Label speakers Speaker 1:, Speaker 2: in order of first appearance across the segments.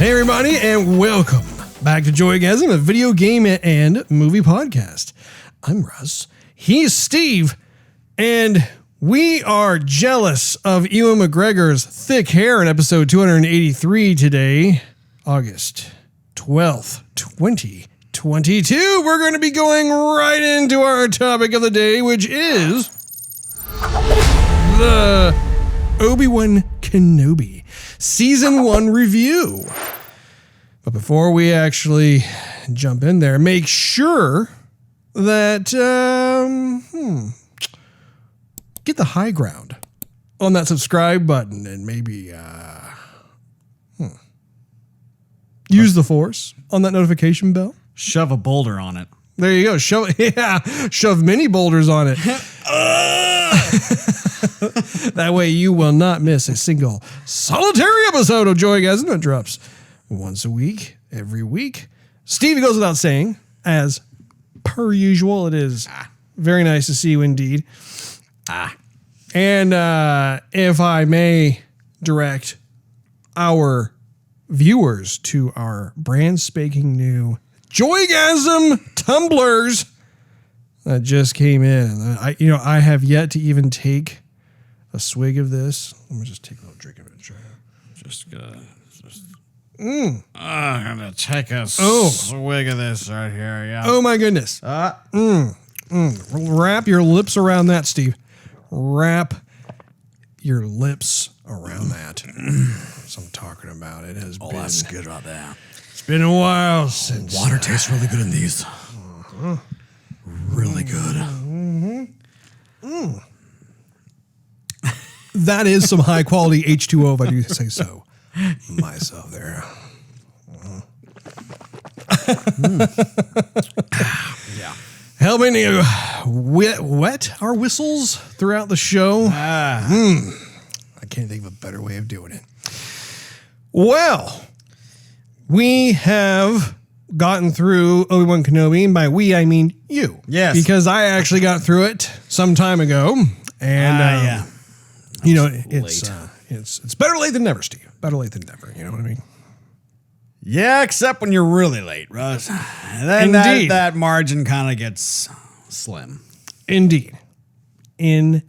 Speaker 1: Hey everybody, and welcome back to Joygasm, a video game and movie podcast. I'm Russ, he's Steve, and we are jealous of Ewan McGregor's thick hair in episode 283 today, August 12th, 2022. We're going to be going right into our topic of the day, which is the Obi-Wan Kenobi Season 1 review. But before we actually jump in there, make sure that get the high ground on that subscribe button and maybe use the force on that notification bell.
Speaker 2: Shove a boulder on it.
Speaker 1: There you go. Shove many boulders on it. That way you will not miss a single solitary episode of Joygasm that drops once a week, every week. Stevie goes without saying, as per usual. It is very nice to see you indeed. And if I may direct our viewers to our brand spanking new Joygasm Tumblers that just came in. I have yet to even take a swig of this. Let me just take a little drink of it.
Speaker 2: I'm gonna take a swig of this right here. Yeah.
Speaker 1: Oh my goodness. Wrap your lips around that, Steve. Wrap your lips around that. That's what I'm talking about. It has been.
Speaker 2: That's good right there.
Speaker 1: It's been a while since.
Speaker 2: Water tastes really good in these. Really good.
Speaker 1: That is some high quality H2O, if I do say so myself there.
Speaker 2: Yeah.
Speaker 1: Helping to wet our whistles throughout the show. I can't think of a better way of doing it. Well, we have gotten through Obi-Wan Kenobi, and by we, I mean you.
Speaker 2: Yes.
Speaker 1: Because I actually got through it some time ago. And, it's better late than never, Steve. Better late than never. You know what I mean?
Speaker 2: Yeah, except when you're really late, Russ. Then
Speaker 1: Indeed.
Speaker 2: that margin kind of gets slim.
Speaker 1: Indeed. Indeedy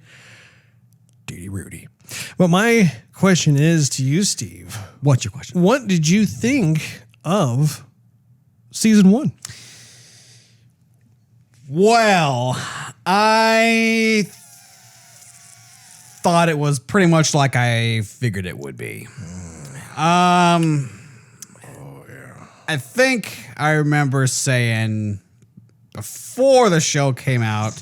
Speaker 1: Rudy. But my question is to you, Steve.
Speaker 2: What's your question?
Speaker 1: What did you think of Season 1?
Speaker 2: Well, I thought it was pretty much like I figured it would be. I think I remember saying before the show came out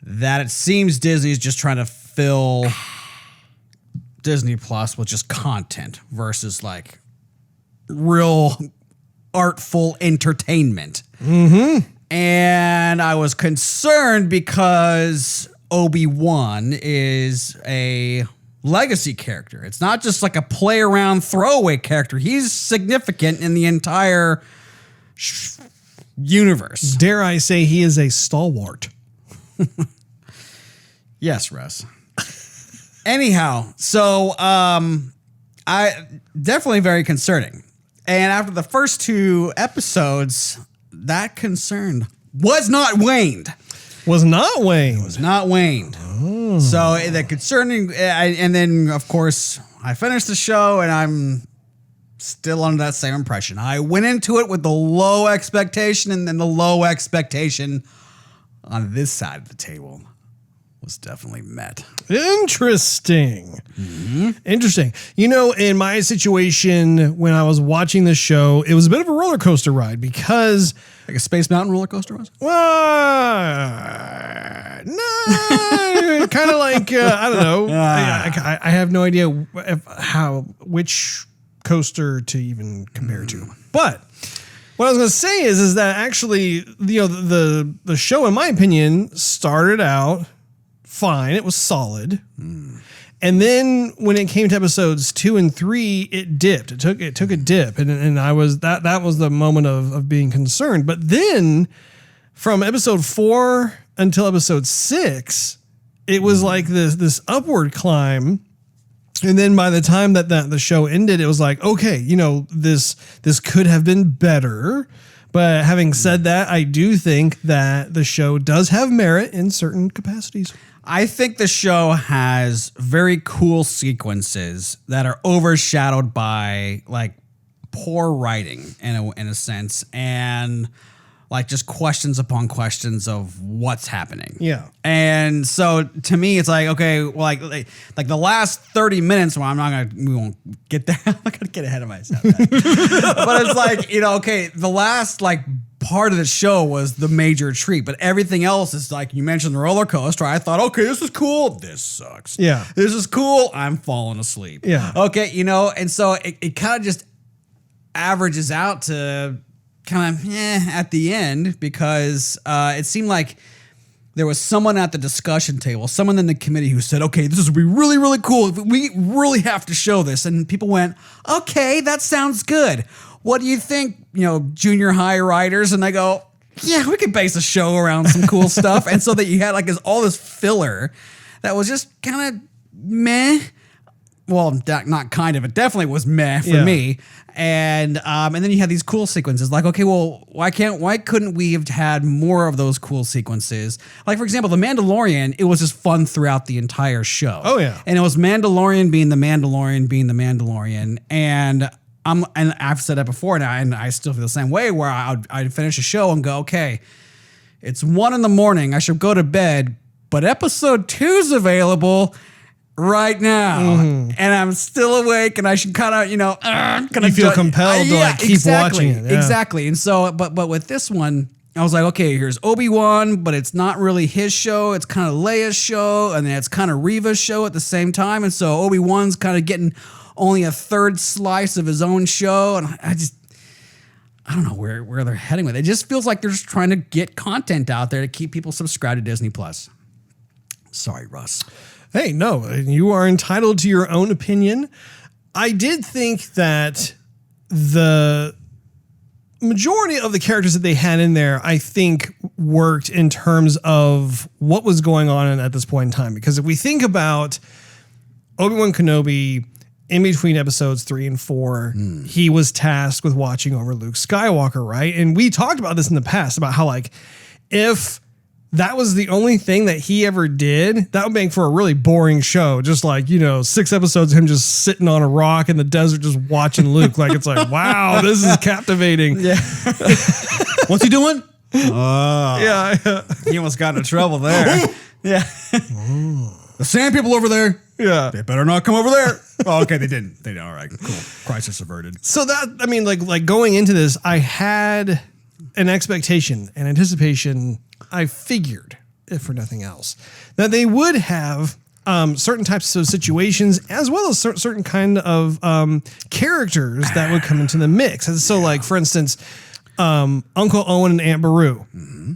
Speaker 2: that it seems Disney's just trying to fill Disney Plus with just content versus like real artful entertainment. And I was concerned because Obi-Wan is a legacy character. It's not just like a play around throwaway character. He's significant in the entire universe.
Speaker 1: Dare I say he is a stalwart?
Speaker 2: Yes, Russ. Anyhow, so I definitely very concerning. And after the first two episodes, that concern was not waned.
Speaker 1: Was not Wayne.
Speaker 2: Was not waned. Oh. So the concerning, and then of course I finished the show and I'm still under that same impression. I went into it with the low expectation, and then the low expectation on this side of the table was definitely met.
Speaker 1: Interesting. Interesting. You know, in my situation, when I was watching the show, it was a bit of a roller coaster ride because...
Speaker 2: Like a Space Mountain roller coaster was?
Speaker 1: No, kind of like, I don't know. I have no idea which coaster to even compare to. But what I was going to say is that actually, the show, in my opinion, started out fine. It was solid. And then when it came to episodes 2 and 3, it dipped. It took a dip, and I was that was the moment of being concerned. But then from episode 4 until episode 6, it was like this upward climb And then by the time that the show ended, it was like, okay, you know, this could have been better. But having said that, I do think that the show does have merit in certain capacities.
Speaker 2: I think the show has very cool sequences that are overshadowed by like poor writing in a sense, and like just questions upon questions of what's happening.
Speaker 1: Yeah.
Speaker 2: And so to me, it's like, okay, well, like the last 30 minutes, well, we won't get there. I'm not going to get ahead of myself. But it's like, you know, okay, the last like part of the show was the major treat, but everything else is like, you mentioned the roller coaster. I thought, okay, this is cool. This sucks.
Speaker 1: Yeah.
Speaker 2: This is cool. I'm falling asleep.
Speaker 1: Yeah.
Speaker 2: Okay. You know, and so it kind of just averages out to kind of at the end, because it seemed like there was someone at the discussion table, someone in the committee who said, okay, this would be really, really cool. We really have to show this. And people went, okay, that sounds good. What do you think, you know, junior high writers? And I go, yeah, we could base a show around some cool stuff. And so that you had like all this filler that was just kind of meh. Well, not kind of, it definitely was meh for me. And then you had these cool sequences like, okay, well, why couldn't we have had more of those cool sequences? Like, for example, The Mandalorian, it was just fun throughout the entire show.
Speaker 1: Oh, yeah.
Speaker 2: And it was Mandalorian being the Mandalorian. And I've said that before, and I still feel the same way, where I'd finish a show and go, okay, it's 1 a.m. I should go to bed, but episode 2's available right now, and I'm still awake, and I should kind of, you know,
Speaker 1: you feel compelled to like keep watching it. Yeah.
Speaker 2: Exactly. And so, but with this one, I was like, okay, here's Obi-Wan, but it's not really his show. It's kind of Leia's show, and then it's kind of Reva's show at the same time. And so Obi-Wan's kind of getting only a third slice of his own show, and I don't know where they're heading with it. It just feels like they're just trying to get content out there to keep people subscribed to Disney Plus. Sorry, Russ.
Speaker 1: Hey, no, you are entitled to your own opinion. I did think that the majority of the characters that they had in there, I think, worked in terms of what was going on at this point in time. Because if we think about Obi-Wan Kenobi in between episodes 3 and 4, he was tasked with watching over Luke Skywalker, right? And we talked about this in the past about how, like, if that was the only thing that he ever did, that would make for a really boring show. Just like, you know, 6 episodes of him just sitting on a rock in the desert just watching Luke. Like, it's like, wow, this is captivating.
Speaker 2: Yeah. What's he doing?
Speaker 1: Yeah.
Speaker 2: He almost got into trouble there. Yeah. The sand people over there.
Speaker 1: Yeah.
Speaker 2: They better not come over there. Oh, okay, they didn't. They didn't. All right, cool. Crisis averted.
Speaker 1: So that, I mean, like going into this, I had an expectation, an anticipation. I figured, if for nothing else, that they would have certain types of situations as well as certain kind of characters that would come into the mix. And so, like, for instance, Uncle Owen and Aunt Beru. Mm-hmm.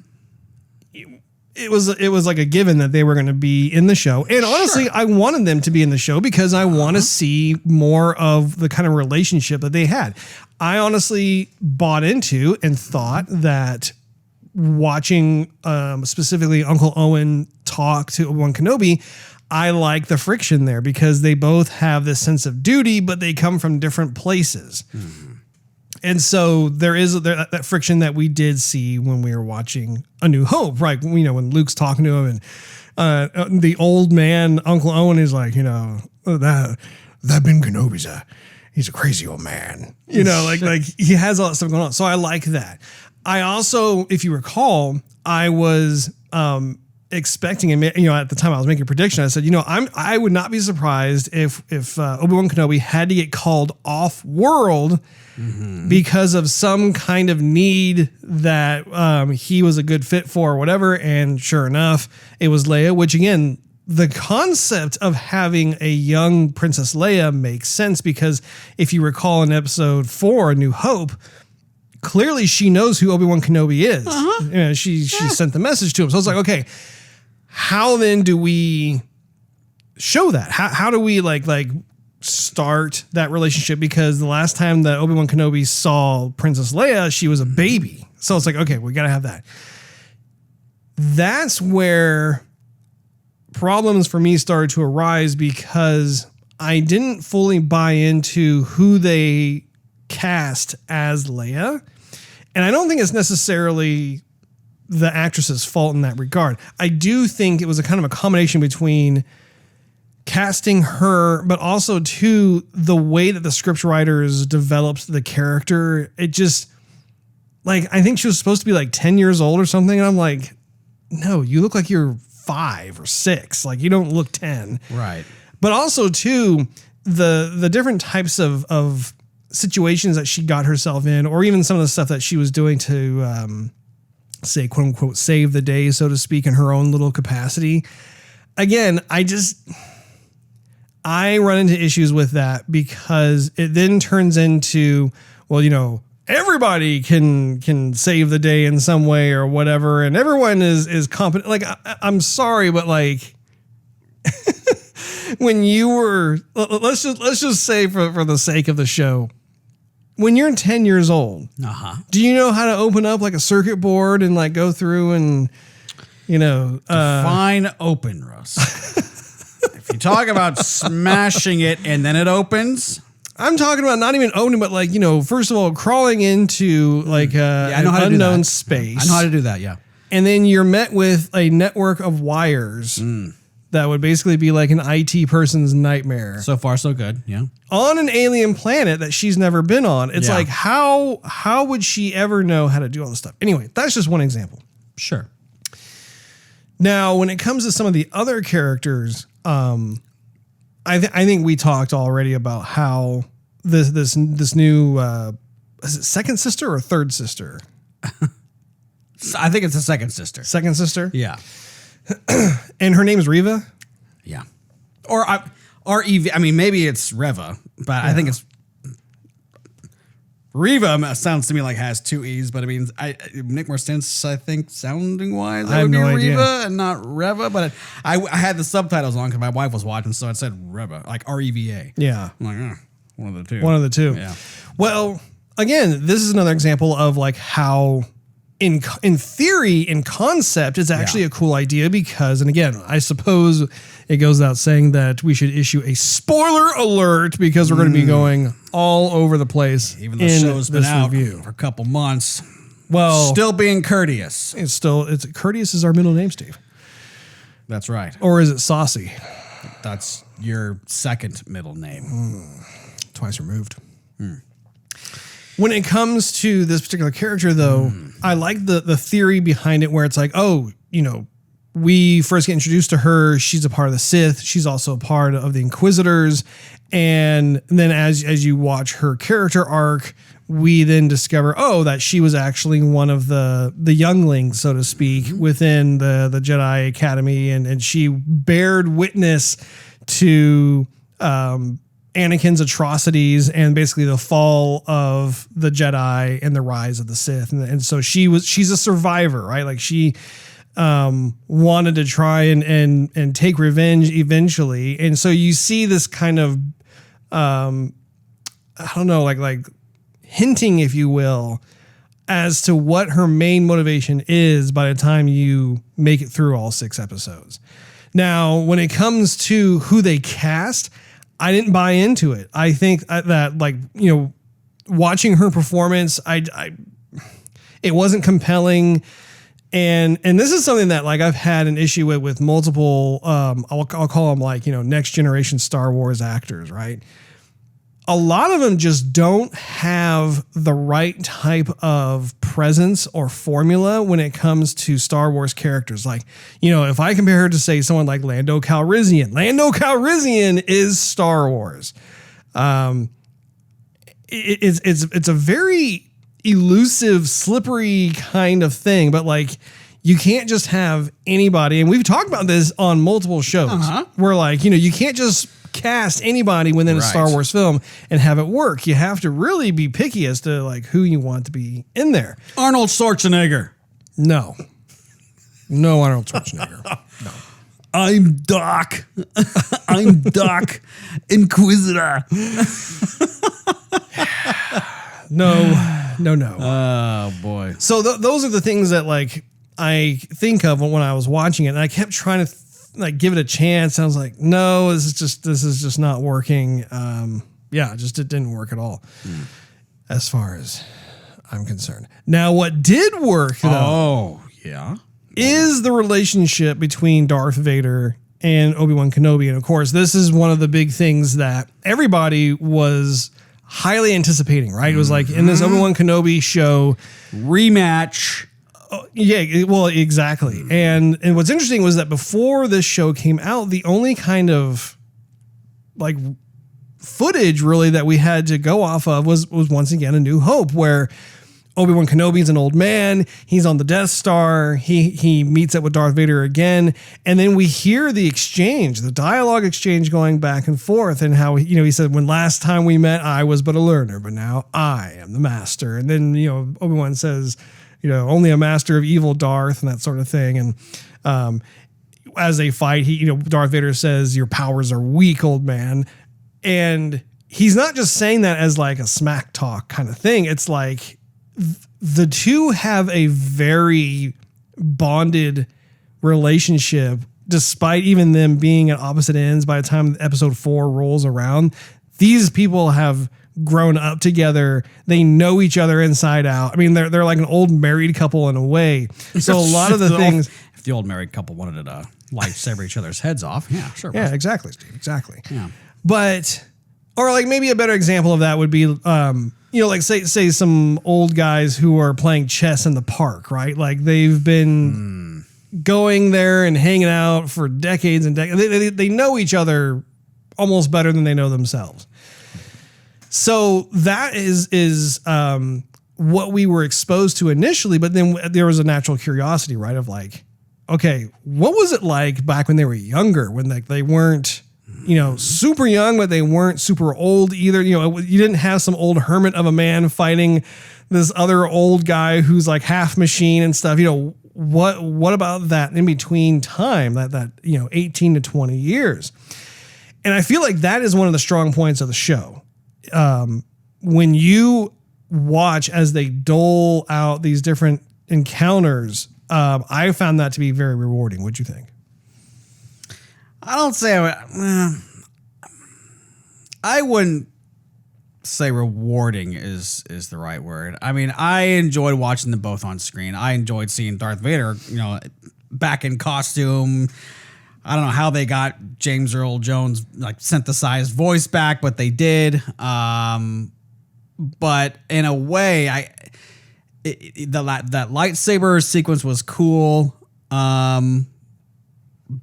Speaker 1: It was like a given that they were going to be in the show. And honestly, I wanted them to be in the show because I want to see more of the kind of relationship that they had. I honestly bought into and thought that watching specifically Uncle Owen talk to Obi-Wan Kenobi, I like the friction there because they both have this sense of duty, but they come from different places. Mm-hmm. And so there is that friction that we did see when we were watching A New Hope, right? You know, when Luke's talking to him and the old man, Uncle Owen, is like, you know, that Ben Kenobi's he's a crazy old man. You know, like he has all that stuff going on. So I like that. I also, if you recall, I was expecting, and you know, at the time I was making a prediction. I said, you know, I would not be surprised if Obi-Wan Kenobi had to get called off world because of some kind of need that he was a good fit for or whatever. And sure enough, it was Leia, which again, the concept of having a young Princess Leia makes sense because if you recall in episode 4, A New Hope, clearly she knows who Obi-Wan Kenobi is. Uh-huh. You know, she sent the message to him. So I was like, okay, how then do we show that? How do we like start that relationship? Because the last time that Obi-Wan Kenobi saw Princess Leia, she was a baby. So it's like, okay, we got to have that. That's where problems for me started to arise because I didn't fully buy into who they cast as Leia. And I don't think it's necessarily the actress's fault in that regard. I do think it was a kind of a combination between casting her, but also too the way that the script writers developed the character. It just, like, I think she was supposed to be like 10 years old or something. And I'm like, no, you look like you're 5 or 6. Like, you don't look 10.
Speaker 2: Right.
Speaker 1: But also too, the different types of situations that she got herself in, or even some of the stuff that she was doing to, say, quote unquote, save the day, so to speak, in her own little capacity. Again, I run into issues with that because it then turns into, well, you know, everybody can save the day in some way or whatever, and everyone is competent. Like, I'm sorry, but like, when you were, let's just say for the sake of the show, when you're 10 years old, do you know how to open up like a circuit board and like go through and, you know,
Speaker 2: define open, Russ. If you talk about smashing it and then it opens,
Speaker 1: I'm talking about not even owning, but like, you know, first of all, crawling into like an unknown space.
Speaker 2: I know how to do that. Yeah.
Speaker 1: And then you're met with a network of wires that would basically be like an IT person's nightmare.
Speaker 2: So far, so good. Yeah.
Speaker 1: On an alien planet that she's never been on. It's like, how would she ever know how to do all this stuff? Anyway, that's just one example.
Speaker 2: Sure.
Speaker 1: Now, when it comes to some of the other characters, I think we talked already about how this new is it second sister or third sister?
Speaker 2: I think it's the second sister.
Speaker 1: Second sister?
Speaker 2: Yeah.
Speaker 1: And her name is Reva?
Speaker 2: Yeah. Or R-E-V. I mean, maybe it's Reva, but I think it's Reva. Sounds to me like has 2 E's, but I mean, it make more sense, I think, sounding wise.
Speaker 1: I have no idea.
Speaker 2: Reva and not Reva, but I had the subtitles on because my wife was watching, so it said Reva, like R-E-V-A.
Speaker 1: Yeah.
Speaker 2: I'm like, one of the two.
Speaker 1: One of the two.
Speaker 2: Yeah.
Speaker 1: Well, again, this is another example of like how in theory, in concept, it's actually a cool idea because, and again, I suppose it goes without saying that we should issue a spoiler alert because we're going to be going all over the place.
Speaker 2: Even though the show's been out for a couple months.
Speaker 1: Well,
Speaker 2: still being courteous.
Speaker 1: It's courteous is our middle name, Steve.
Speaker 2: That's right.
Speaker 1: Or is it Saucy?
Speaker 2: That's your second middle name.
Speaker 1: Twice removed. When it comes to this particular character, though, I like the theory behind it where it's like, oh, you know, we first get introduced to her. She's a part of the Sith. She's also a part of the Inquisitors. And then as you watch her character arc, we then discover, oh, that she was actually one of the younglings, so to speak, within the Jedi Academy. And she bared witness to Anakin's atrocities and basically the fall of the Jedi and the rise of the Sith. And so she's a survivor, right? Like she wanted to try and take revenge eventually. And so you see this kind of, I don't know, like hinting, if you will, as to what her main motivation is by the time you make it through all 6 episodes. Now, when it comes to who they cast, I didn't buy into it. I think that, like, you know, watching her performance, it wasn't compelling. And this is something that, like, I've had an issue with multiple, I'll call them, like, you know, next generation Star Wars actors, right? A lot of them just don't have the right type of presence or formula when it comes to Star Wars characters. Like, you know, if I compare her to, say, someone like Lando Calrissian is Star Wars. It's a very elusive, slippery kind of thing, but like, you can't just have anybody. And we've talked about this on multiple shows where, like, you know, you can't just cast anybody within a Star Wars film and have it work. You have to really be picky as to like who you want to be in there.
Speaker 2: Arnold Schwarzenegger.
Speaker 1: No Arnold Schwarzenegger. No.
Speaker 2: I'm Doc. I'm Doc Inquisitor.
Speaker 1: No.
Speaker 2: Oh boy.
Speaker 1: So those are the things that, like, I think of when I was watching it, and I kept trying to like give it a chance. I was like, no, this is just not working. It didn't work at all as far as I'm concerned. Now, what did work though, is the relationship between Darth Vader and Obi-Wan Kenobi. And of course, this is one of the big things that everybody was highly anticipating, right? It was like in this Obi-Wan Kenobi show
Speaker 2: rematch.
Speaker 1: Yeah, well, exactly. And what's interesting was that before this show came out, the only kind of like footage really that we had to go off of was once again A New Hope, where Obi-Wan Kenobi's an old man. He's on the Death Star. He meets up with Darth Vader again. And then we hear the exchange, the dialogue exchange going back and forth, and how, he said, when last time we met, I was but a learner, but now I am the master. And then, Obi-Wan says, only a master of evil, Darth, and that sort of thing. And as they fight, Darth Vader says, your powers are weak, old man. And he's not just saying that as like a smack talk kind of thing. It's like the two have a very bonded relationship, despite even them being at opposite ends by the time episode 4 rolls around. These people have grown up together. They know each other inside out. I mean, they're like an old married couple in a way. So a lot of the things...
Speaker 2: If the old married couple wanted to lightsaber each other's heads off, yeah, sure.
Speaker 1: Yeah, exactly, Steve, exactly.
Speaker 2: Yeah.
Speaker 1: But, or like maybe a better example of that would be, like say some old guys who are playing chess in the park, right? Like they've been going there and hanging out for decades and decades. They know each other almost better than they know themselves. So that is what we were exposed to initially, but then there was a natural curiosity, right? Of like, okay, what was it like back when they were younger, when they weren't, super young, but they weren't super old either. You didn't have some old hermit of a man fighting this other old guy who's like half machine and stuff. What about that in between time, that 18 to 20 years? And I feel like that is one of the strong points of the show. When you watch as they dole out these different encounters, I found that to be very rewarding. What'd you think?
Speaker 2: I don't say I wouldn't say rewarding is the right word. I mean, I enjoyed watching them both on screen. I enjoyed seeing Darth Vader, back in costume. I don't know how they got James Earl Jones like synthesized voice back, but they did. But in a way, that lightsaber sequence was cool.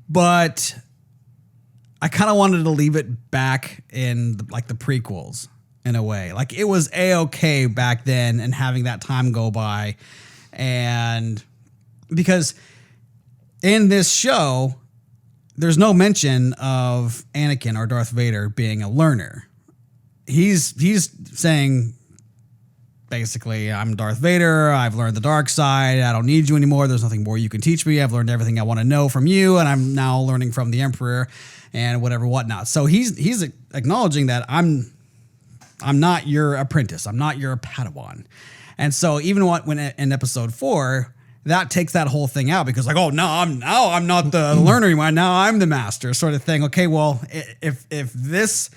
Speaker 2: But I kind of wanted to leave it back in the prequels in a way. Like it was A-okay back then, and having that time go by, and because in this show, there's no mention of Anakin or Darth Vader being a learner. He's saying basically, I'm Darth Vader. I've learned the dark side. I don't need you anymore. There's nothing more you can teach me. I've learned everything I want to know from you, and I'm now learning from the Emperor and whatnot. So he's acknowledging that I'm not your apprentice. I'm not your Padawan. And so even when in episode 4, that takes that whole thing out, because like, oh no, I'm not the learner anymore. Now I'm the master, sort of thing. Okay, well, if this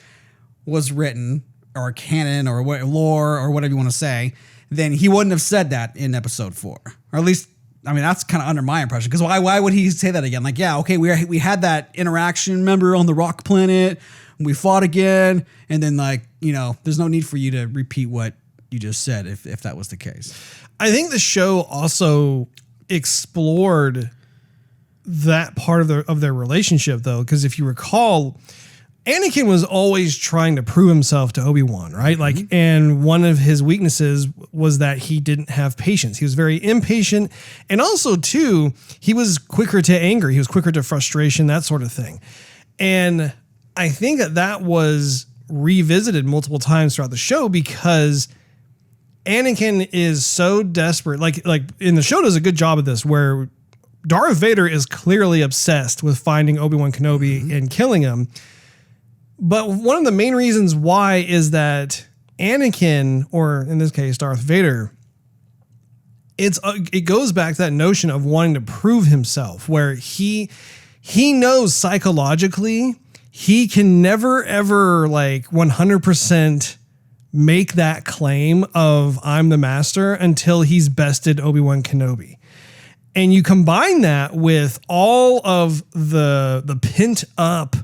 Speaker 2: was written or canon or lore or whatever you want to say, then he wouldn't have said that in episode 4, or at least, I mean, that's kind of under my impression. Because why would he say that again? Like, yeah, okay, we had that interaction, remember, on the rock planet, and we fought again, and then there's no need for you to repeat what you just said if that was the case.
Speaker 1: I think the show also explored that part of their relationship, though, because if you recall, Anakin was always trying to prove himself to Obi-Wan, right? Like, and one of his weaknesses was that he didn't have patience. He was very impatient. And also, too, he was quicker to anger. He was quicker to frustration, that sort of thing. And I think that was revisited multiple times throughout the show, because Anakin is so desperate. Like in the show does a good job of this, where Darth Vader is clearly obsessed with finding Obi-Wan Kenobi and killing him. But one of the main reasons why is that Anakin, or in this case, Darth Vader, it goes back to that notion of wanting to prove himself, where he he knows psychologically he can never ever like 100% make that claim of I'm the master until he's bested Obi-Wan Kenobi. And you combine that with all of the pent up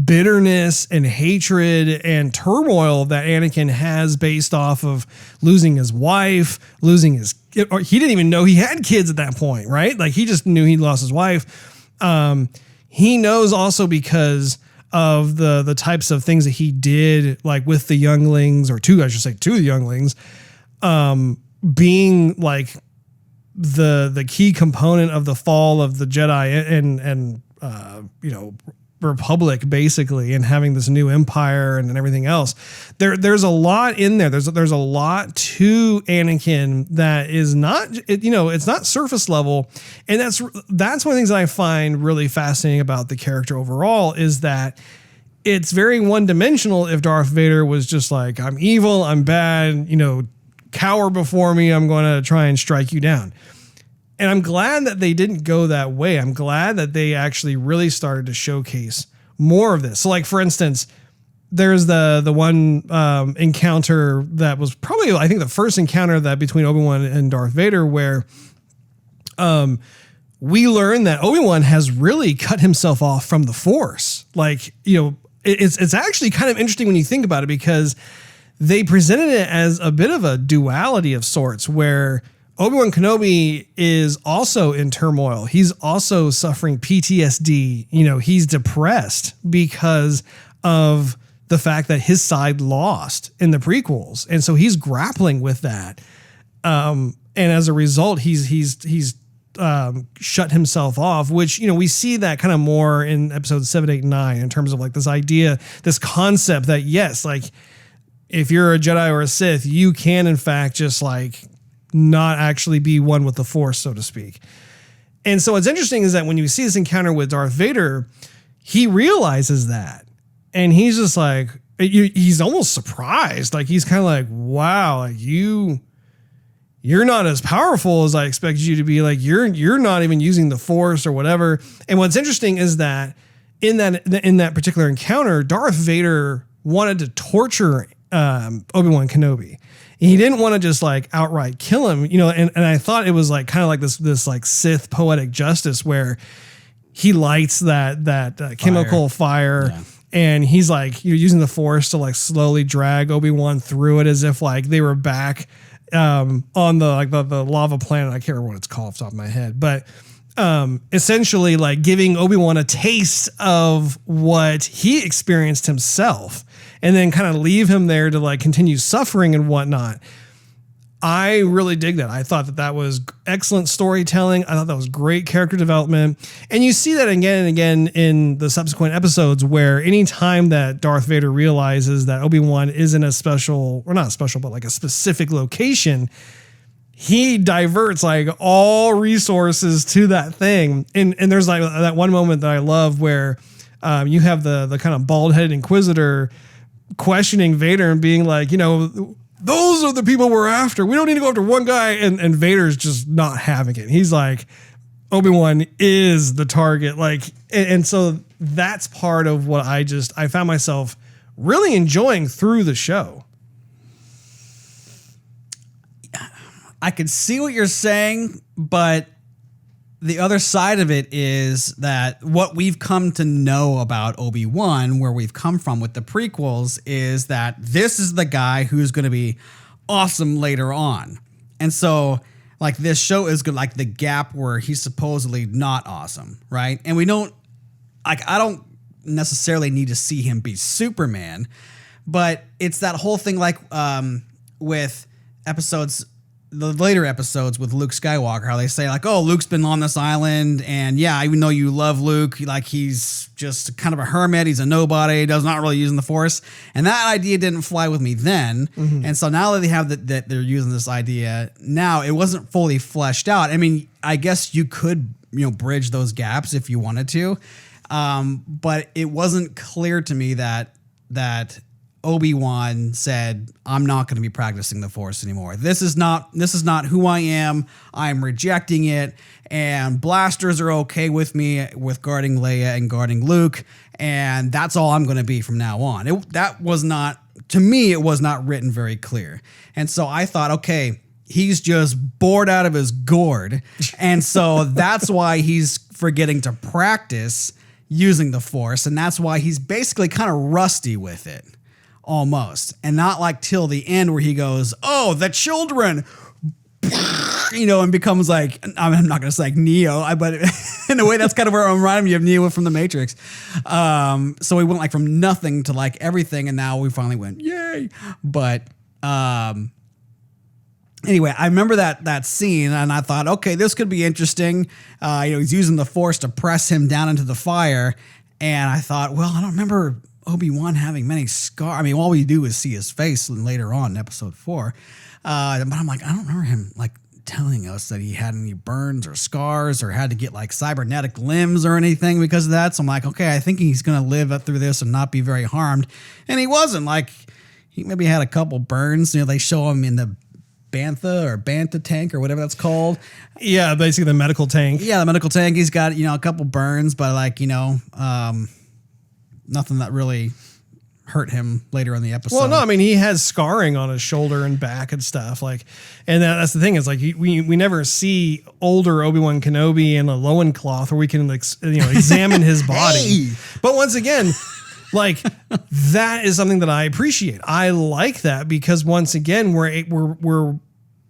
Speaker 1: bitterness and hatred and turmoil that Anakin has based off of losing his wife, or he didn't even know he had kids at that point, right? Like he just knew he lost his wife. He knows also because of the types of things that he did, like with the younglings, or two of the younglings, being like the key component of the fall of the Jedi and Republic, basically, and having this new empire and everything else. There's a lot in there. There's a lot to Anakin that is not, it's not surface level. And that's one of the things that I find really fascinating about the character overall, is that it's very one dimensional. If Darth Vader was just like, I'm evil, I'm bad, cower before me, I'm going to try and strike you down. And I'm glad that they didn't go that way. I'm glad that they actually really started to showcase more of this. So like, for instance, there's the one encounter that was probably, I think, the first encounter that between Obi-Wan and Darth Vader, where we learn that Obi-Wan has really cut himself off from the Force. Like, it's actually kind of interesting when you think about it, because they presented it as a bit of a duality of sorts, where Obi-Wan Kenobi is also in turmoil. He's also suffering PTSD. He's depressed because of the fact that his side lost in the prequels. And so he's grappling with that. And as a result, he's shut himself off, which, we see that kind of more in episodes 7, 8, and 9, in terms of like this idea, this concept that, yes, like if you're a Jedi or a Sith, you can in fact just like not actually be one with the Force, so to speak. And so what's interesting is that when you see this encounter with Darth Vader, he realizes that. And he's just like, he's almost surprised. Like, he's kind of like, wow, like you're not as powerful as I expected you to be. Like, you're not even using the Force or whatever. And what's interesting is that in that particular encounter, Darth Vader wanted to torture Obi-Wan Kenobi. He didn't want to just like outright kill him, and I thought it was like kind of like this like Sith poetic justice, where he lights that chemical fire. Yeah. And he's like, you're using the Force to like slowly drag Obi-Wan through it, as if like they were back on the lava planet. I can't remember what it's called off the top of my head, but essentially like giving Obi-Wan a taste of what he experienced himself, and then kind of leave him there to like continue suffering and whatnot. I really dig that. I thought that was excellent storytelling. I thought that was great character development. And you see that again and again in the subsequent episodes, where anytime that Darth Vader realizes that Obi-Wan is in a special, or not special, but like a specific location, he diverts like all resources to that thing. And there's like that one moment that I love where you have the kind of bald-headed Inquisitor questioning Vader and being like, those are the people we're after. We don't need to go after one guy. And Vader's just not having it. He's like, Obi-Wan is the target. Like, and so that's part of what I found myself really enjoying through the show.
Speaker 2: I could see what you're saying, but the other side of it is that what we've come to know about Obi-Wan, where we've come from with the prequels, is that this is the guy who's going to be awesome later on. And so like this show is good, like the gap where he's supposedly not awesome, right? And we don't, like, I don't necessarily need to see him be Superman, but it's that whole thing like with the later episodes with Luke Skywalker, how they say like, oh, Luke's been on this island, and yeah, even though you love Luke, like he's just kind of a hermit, he's a nobody, does not really using the Force, and that idea didn't fly with me then. Mm-hmm. And so now that they have that they're using this idea now, it wasn't fully fleshed out. I mean, I guess you could bridge those gaps if you wanted to, but it wasn't clear to me that Obi-Wan said, I'm not going to be practicing the Force anymore. This is not who I am. I'm rejecting it. And blasters are okay with me with guarding Leia and guarding Luke. And that's all I'm going to be from now on. To me, it was not written very clear. And so I thought, okay, he's just bored out of his gourd. And so that's why he's forgetting to practice using the Force. And that's why he's basically kind of rusty with it. Almost. And not like till the end where he goes, oh, the children, and becomes like, I'm not going to say like Neo, but in a way that's kind of where I'm reminding me of Neo from the Matrix. So we went like from nothing to like everything. And now we finally went, yay. But anyway, I remember that scene and I thought, okay, this could be interesting. He's using the Force to press him down into the fire. And I thought, well, I don't remember Obi-Wan having many scars. I mean, all we do is see his face later on in episode 4. But I'm like, I don't remember him like telling us that he had any burns or scars or had to get like cybernetic limbs or anything because of that. So I'm like, okay, I think he's going to live up through this and not be very harmed. And he wasn't. Like, he maybe had a couple burns. They show him in the Bantha tank or whatever that's called.
Speaker 1: Yeah, basically the medical tank.
Speaker 2: Yeah, the medical tank. He's got, a couple burns, but like, nothing that really hurt him later in the episode.
Speaker 1: Well, no, I mean, he has scarring on his shoulder and back and stuff. Like, and that's the thing is like, we never see older Obi-Wan Kenobi in a loincloth where we can examine his body. Hey! But once again, like that is something that I appreciate. I like that because once again, we're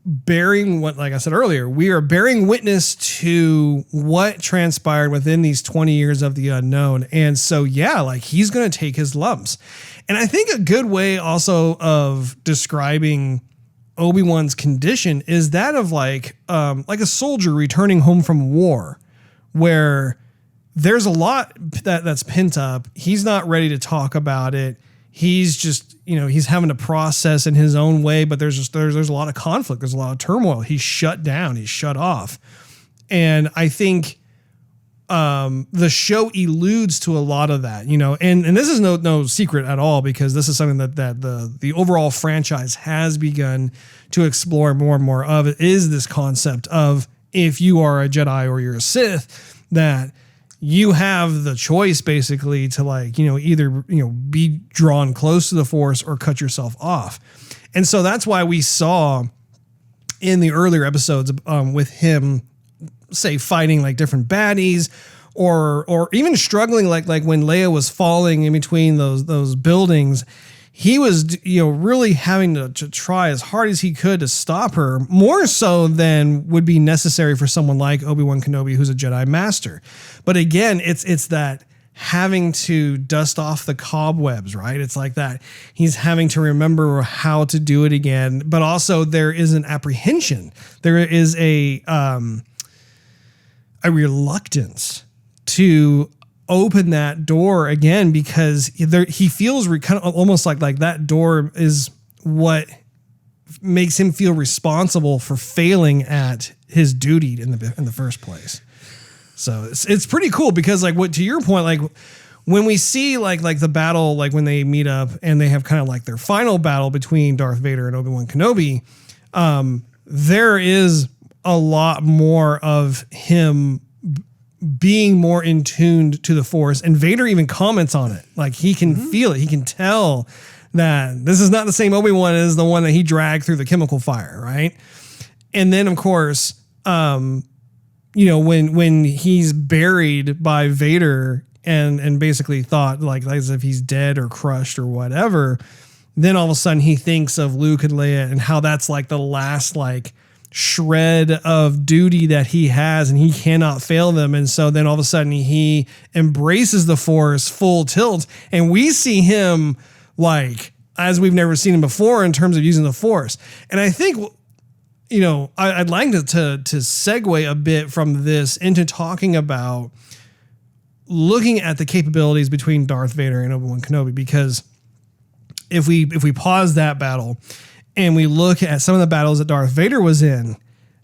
Speaker 1: bearing what, like I said earlier, we are bearing witness to what transpired within these 20 years of the unknown. And so, yeah, like he's going to take his lumps. And I think a good way also of describing Obi-Wan's condition is that of like a soldier returning home from war where there's a lot that's pent up. He's not ready to talk about it. He's just, he's having to process in his own way, but there's a lot of conflict. There's a lot of turmoil. He's shut down. He's shut off. And I think the show alludes to a lot of that, and this is no secret at all because this is something that the overall franchise has begun to explore more and more of. It is this concept of if you are a Jedi or you're a Sith, that you have the choice basically to like, either, be drawn close to the Force or cut yourself off. And so that's why we saw in the earlier episodes with him, say, fighting like different baddies or even struggling like when Leia was falling in between those buildings. He was, really having to try as hard as he could to stop her, more so than would be necessary for someone like Obi-Wan Kenobi, who's a Jedi Master. But again, it's that having to dust off the cobwebs, right? It's like that. He's having to remember how to do it again, but also there is an apprehension. There is a reluctance to open that door again because he feels kind of almost like that door is what makes him feel responsible for failing at his duty in the first place. So it's pretty cool because like what to your point, like when we see like the battle, like when they meet up and they have kind of like their final battle between Darth Vader and Obi-Wan Kenobi, there is a lot more of him being more in tune to the Force, and Vader even comments on it. Like he can feel it. He can tell that this is not the same Obi-Wan as the one that he dragged through the chemical fire. Right. And then of course, when he's buried by Vader and basically thought like as if he's dead or crushed or whatever, then all of a sudden he thinks of Luke and Leia and how that's like the last like shred of duty that he has and he cannot fail them. And so then all of a sudden he embraces the Force full tilt and we see him like as we've never seen him before in terms of using the Force. And I think, I'd like to segue a bit from this into talking about looking at the capabilities between Darth Vader and Obi-Wan Kenobi, because if we pause that battle and we look at some of the battles that Darth Vader was in,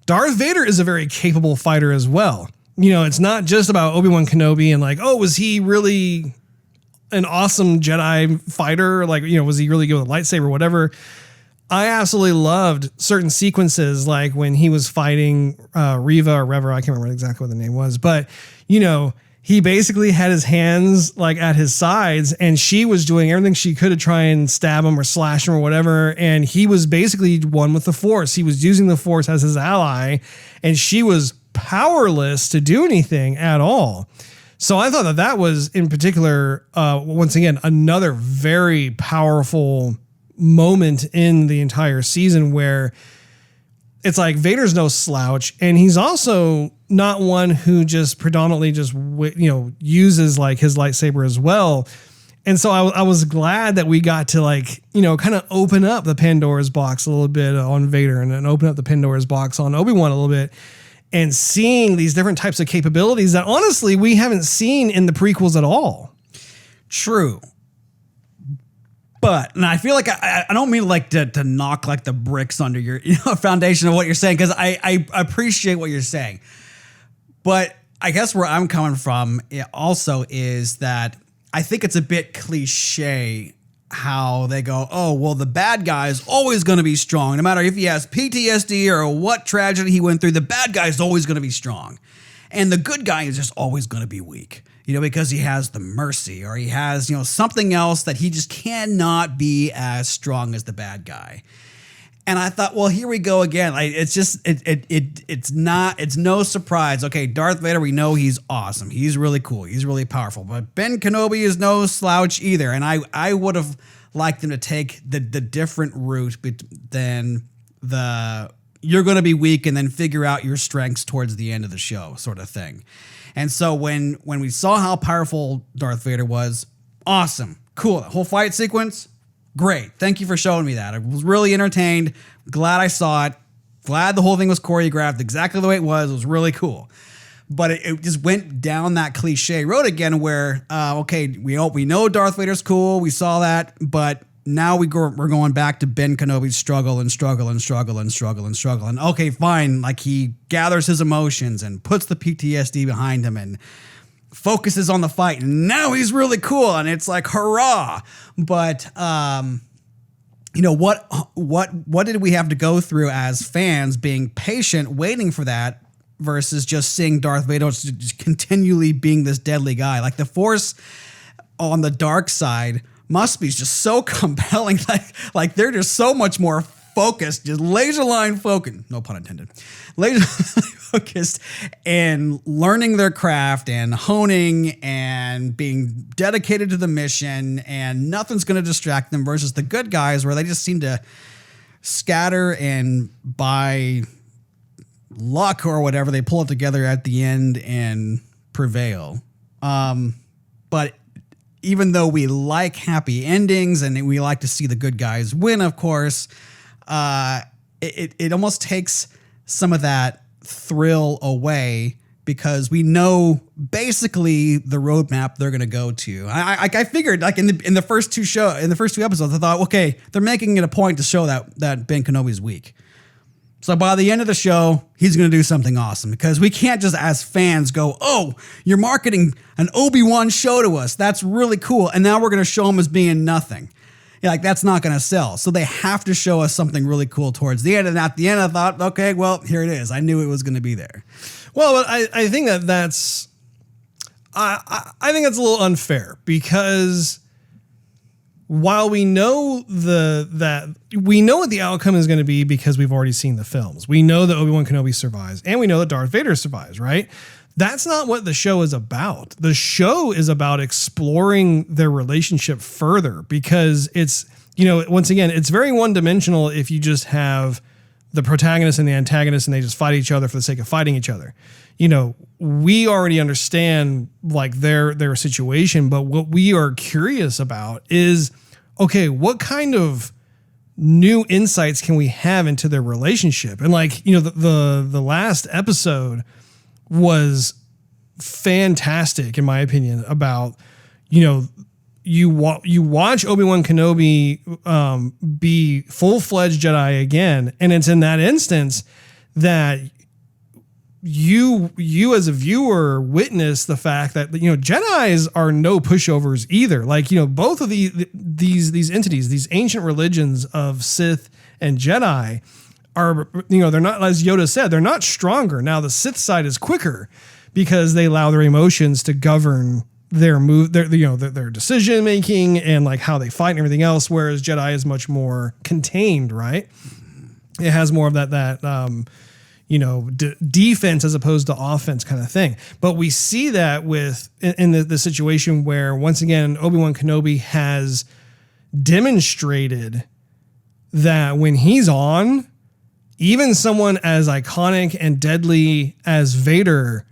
Speaker 1: Darth Vader is a very capable fighter as well. It's not just about Obi-Wan Kenobi and like, oh, was he really an awesome Jedi fighter? Like, was he really good with a lightsaber, whatever? I absolutely loved certain sequences, like when he was fighting Reva or Reva, I can't remember exactly what the name was, but he basically had his hands like at his sides, and she was doing everything she could to try and stab him or slash him or whatever. And he was basically one with the Force. He was using the Force as his ally, and she was powerless to do anything at all. So I thought that was in particular, once again, another very powerful moment in the entire season where it's like Vader's no slouch, and he's also not one who just predominantly just uses like his lightsaber as well. And so I was glad that we got to like kind of open up the Pandora's box a little bit on Vader, and then open up the Pandora's box on Obi-Wan a little bit, and seeing these different types of capabilities that honestly we haven't seen in the prequels at all.
Speaker 2: True. But, and I feel like I don't mean like to knock like the bricks under your foundation of what you're saying, because I appreciate what you're saying. But I guess where I'm coming from also is that I think it's a bit cliche how they go, oh, well, the bad guy is always going to be strong. No matter if he has PTSD or what tragedy he went through, the bad guy is always going to be strong. And the good guy is just always going to be weak. Because he has the mercy, or he has, something else that he just cannot be as strong as the bad guy. And I thought, well, here we go again. Like, it's just, it's no surprise. Okay, Darth Vader, we know he's awesome. He's really cool. He's really powerful. But Ben Kenobi is no slouch either. And I would have liked them to take the different route than you're going to be weak and then figure out your strengths towards the end of the show sort of thing. And so when we saw how powerful Darth Vader was, awesome, cool. That whole fight sequence, great. Thank you for showing me that. I was really entertained. Glad I saw it. Glad the whole thing was choreographed exactly the way it was. It was really cool. But it just went down that cliche road again where, okay, we know Darth Vader's cool. We saw that. But now we're going back to Ben Kenobi's struggle. And okay, fine. Like, he gathers his emotions and puts the PTSD behind him and focuses on the fight. And now he's really cool. And it's like, hurrah. But, what did we have to go through as fans being patient, waiting for that versus just seeing Darth Vader just continually being this deadly guy? Like, the Force on the dark side must be just so compelling. Like they're just so much more focused, just laser line focused, no pun intended, laser focused, and learning their craft and honing and being dedicated to the mission, and nothing's going to distract them versus the good guys where they just seem to scatter, and by luck or whatever, they pull it together at the end and prevail. But even though we like happy endings and we like to see the good guys win, of course, it almost takes some of that thrill away because we know basically the roadmap they're going to go to. I figured, like in the first two episodes, I thought, okay, they're making it a point to show that Ben Kenobi's weak. So by the end of the show, he's going to do something awesome, because we can't just as fans go, oh, you're marketing an Obi-Wan show to us. That's really cool. And now we're going to show him as being nothing. Like, that's not going to sell. So they have to show us something really cool towards the end. And at the end, I thought, okay, well, here it is. I knew it was going to be there.
Speaker 1: Well, but I think that's I think that's a little unfair, because while we know we know what the outcome is going to be because we've already seen the films. We know that Obi-Wan Kenobi survives, and we know that Darth Vader survives, right? That's not what the show is about. The show is about exploring their relationship further, because it's, once again, it's very one-dimensional if you just have the protagonist and the antagonist and they just fight each other for the sake of fighting each other. We already understand like their situation, but what we are curious about is, okay, what kind of new insights can we have into their relationship? And like, the last episode was fantastic in my opinion about, you watch Obi-Wan Kenobi be full-fledged Jedi again, and it's in that instance that you as a viewer witness the fact that, you know, Jedis are no pushovers either. Like, you know, both of these entities, these ancient religions of Sith and Jedi are, you know, they're not, as Yoda said, they're not stronger. Now the Sith side is quicker because they allow their emotions to govern their their decision making and like how they fight and everything else. Whereas Jedi is much more contained, right? It has more of that defense as opposed to offense kind of thing. But we see that in the situation where, once again, Obi-Wan Kenobi has demonstrated that when he's on, even someone as iconic and deadly as Vader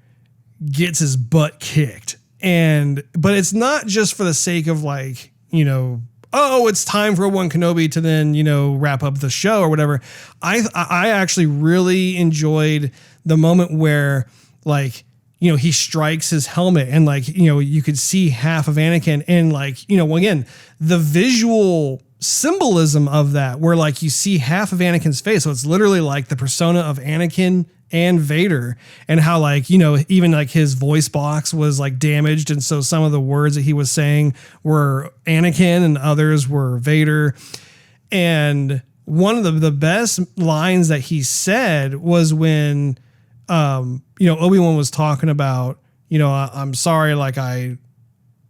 Speaker 1: gets his butt kicked. But it's not just for the sake of, like, you know, oh, it's time for Obi-Wan Kenobi to then, you know, wrap up the show or whatever. I actually really enjoyed the moment where, like, you know, he strikes his helmet and, like, you know, you could see half of Anakin, and, like, you know, again, the visual symbolism of that, where, like, you see half of Anakin's face. So it's literally like the persona of Anakin and Vader, and how, like, you know, even like his voice box was like damaged, and so some of the words that he was saying were Anakin and others were Vader. And one of the best lines that he said was when you know, Obi-Wan was talking about, you know, I'm sorry, like,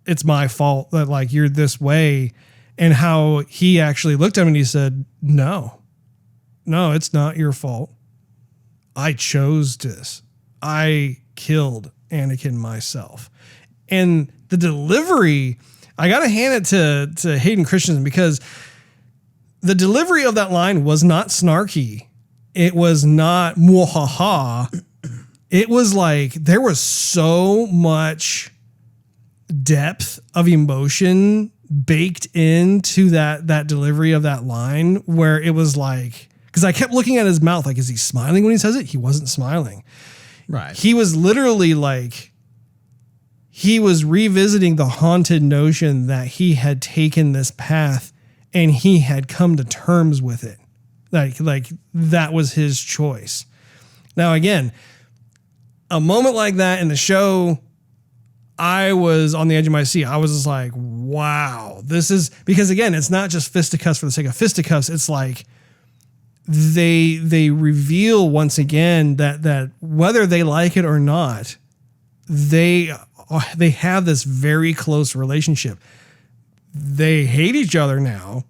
Speaker 1: it's my fault that, like, you're this way, and how he actually looked at him and he said, no, it's not your fault. I chose this. I killed Anakin myself. And the delivery, I got to hand it to Hayden Christensen, because the delivery of that line was not snarky. It was not mwahaha. It was like, there was so much depth of emotion baked into that delivery of that line, where it was like, because I kept looking at his mouth, like, is he smiling when he says it? He wasn't smiling.
Speaker 2: Right.
Speaker 1: He was literally like, he was revisiting the haunted notion that he had taken this path and he had come to terms with it. Like that was his choice. Now, again, a moment like that in the show, I was on the edge of my seat. I was just like, wow, this is, because again, it's not just fisticuffs for the sake of fisticuffs. It's like, they reveal once again that whether they like it or not, they have this very close relationship. They hate each other now.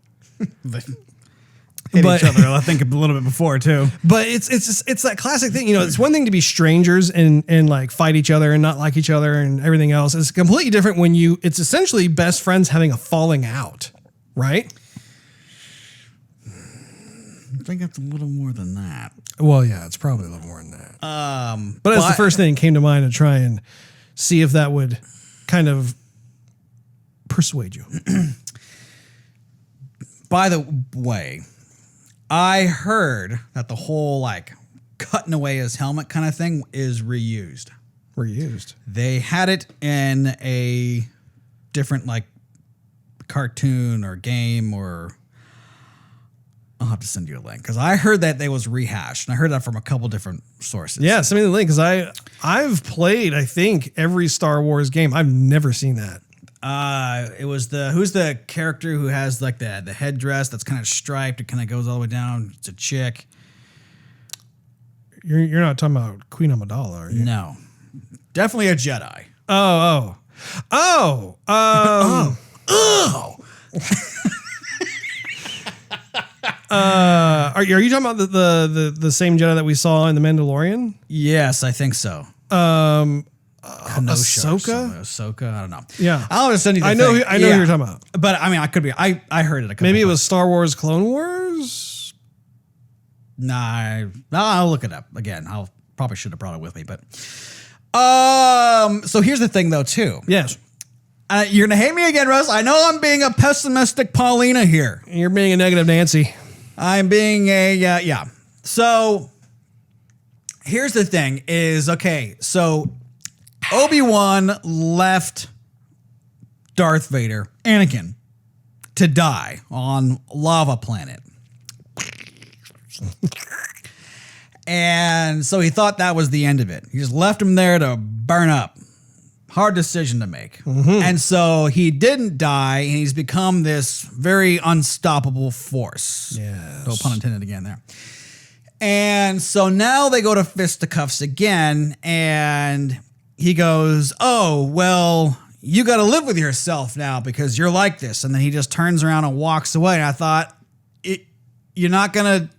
Speaker 2: Each other, I think, a little bit before too.
Speaker 1: But it's that classic thing. You know, it's one thing to be strangers and like fight each other and not like each other and everything else. It's completely different when it's essentially best friends having a falling out, right?
Speaker 2: I think it's a little more than that.
Speaker 1: Well, yeah, it's probably a little more than that. But that's the first thing that came to mind to try and see if that would kind of persuade you.
Speaker 2: By the way, I heard that the whole, like, cutting away his helmet kind of thing is reused.
Speaker 1: Reused.
Speaker 2: They had it in a different, like, cartoon or game, or I'll have to send you a link, because I heard that they was rehashed, and I heard that from a couple different sources.
Speaker 1: Yeah, send me the link, because I've played, I think, every Star Wars game. I've never seen that.
Speaker 2: It was who's the character who has, like, the headdress that's kind of striped, it kind of goes all the way down. It's a chick.
Speaker 1: You're not talking about Queen Amidala, are you?
Speaker 2: No, definitely a Jedi.
Speaker 1: Oh. Are you talking about the same Jedi that we saw in The Mandalorian?
Speaker 2: Yes, I think so. Ahsoka? I don't know.
Speaker 1: Yeah.
Speaker 2: I'll just send you the
Speaker 1: I know
Speaker 2: thing.
Speaker 1: who you're talking about.
Speaker 2: But I mean, I could be. I heard it.
Speaker 1: Maybe it was Star Wars Clone Wars?
Speaker 2: Nah, I'll look it up again. I'll probably should have brought it with me, but so here's the thing though too.
Speaker 1: Yes.
Speaker 2: You're gonna hate me again, Russ. I know I'm being a pessimistic Paulina here.
Speaker 1: You're being a negative Nancy.
Speaker 2: I'm being a yeah. So here's the thing: is okay. So Obi-Wan left Darth Vader, Anakin, to die on Lava Planet. And so he thought that was the end of it. He just left him there to burn up. Hard decision to make. And so he didn't die, and he's become this very unstoppable force.
Speaker 1: Yes.
Speaker 2: No pun intended again there. And so now they go to fisticuffs again, and he goes, oh, well, you got to live with yourself now because you're like this. And then he just turns around and walks away. And I thought, you're not going to,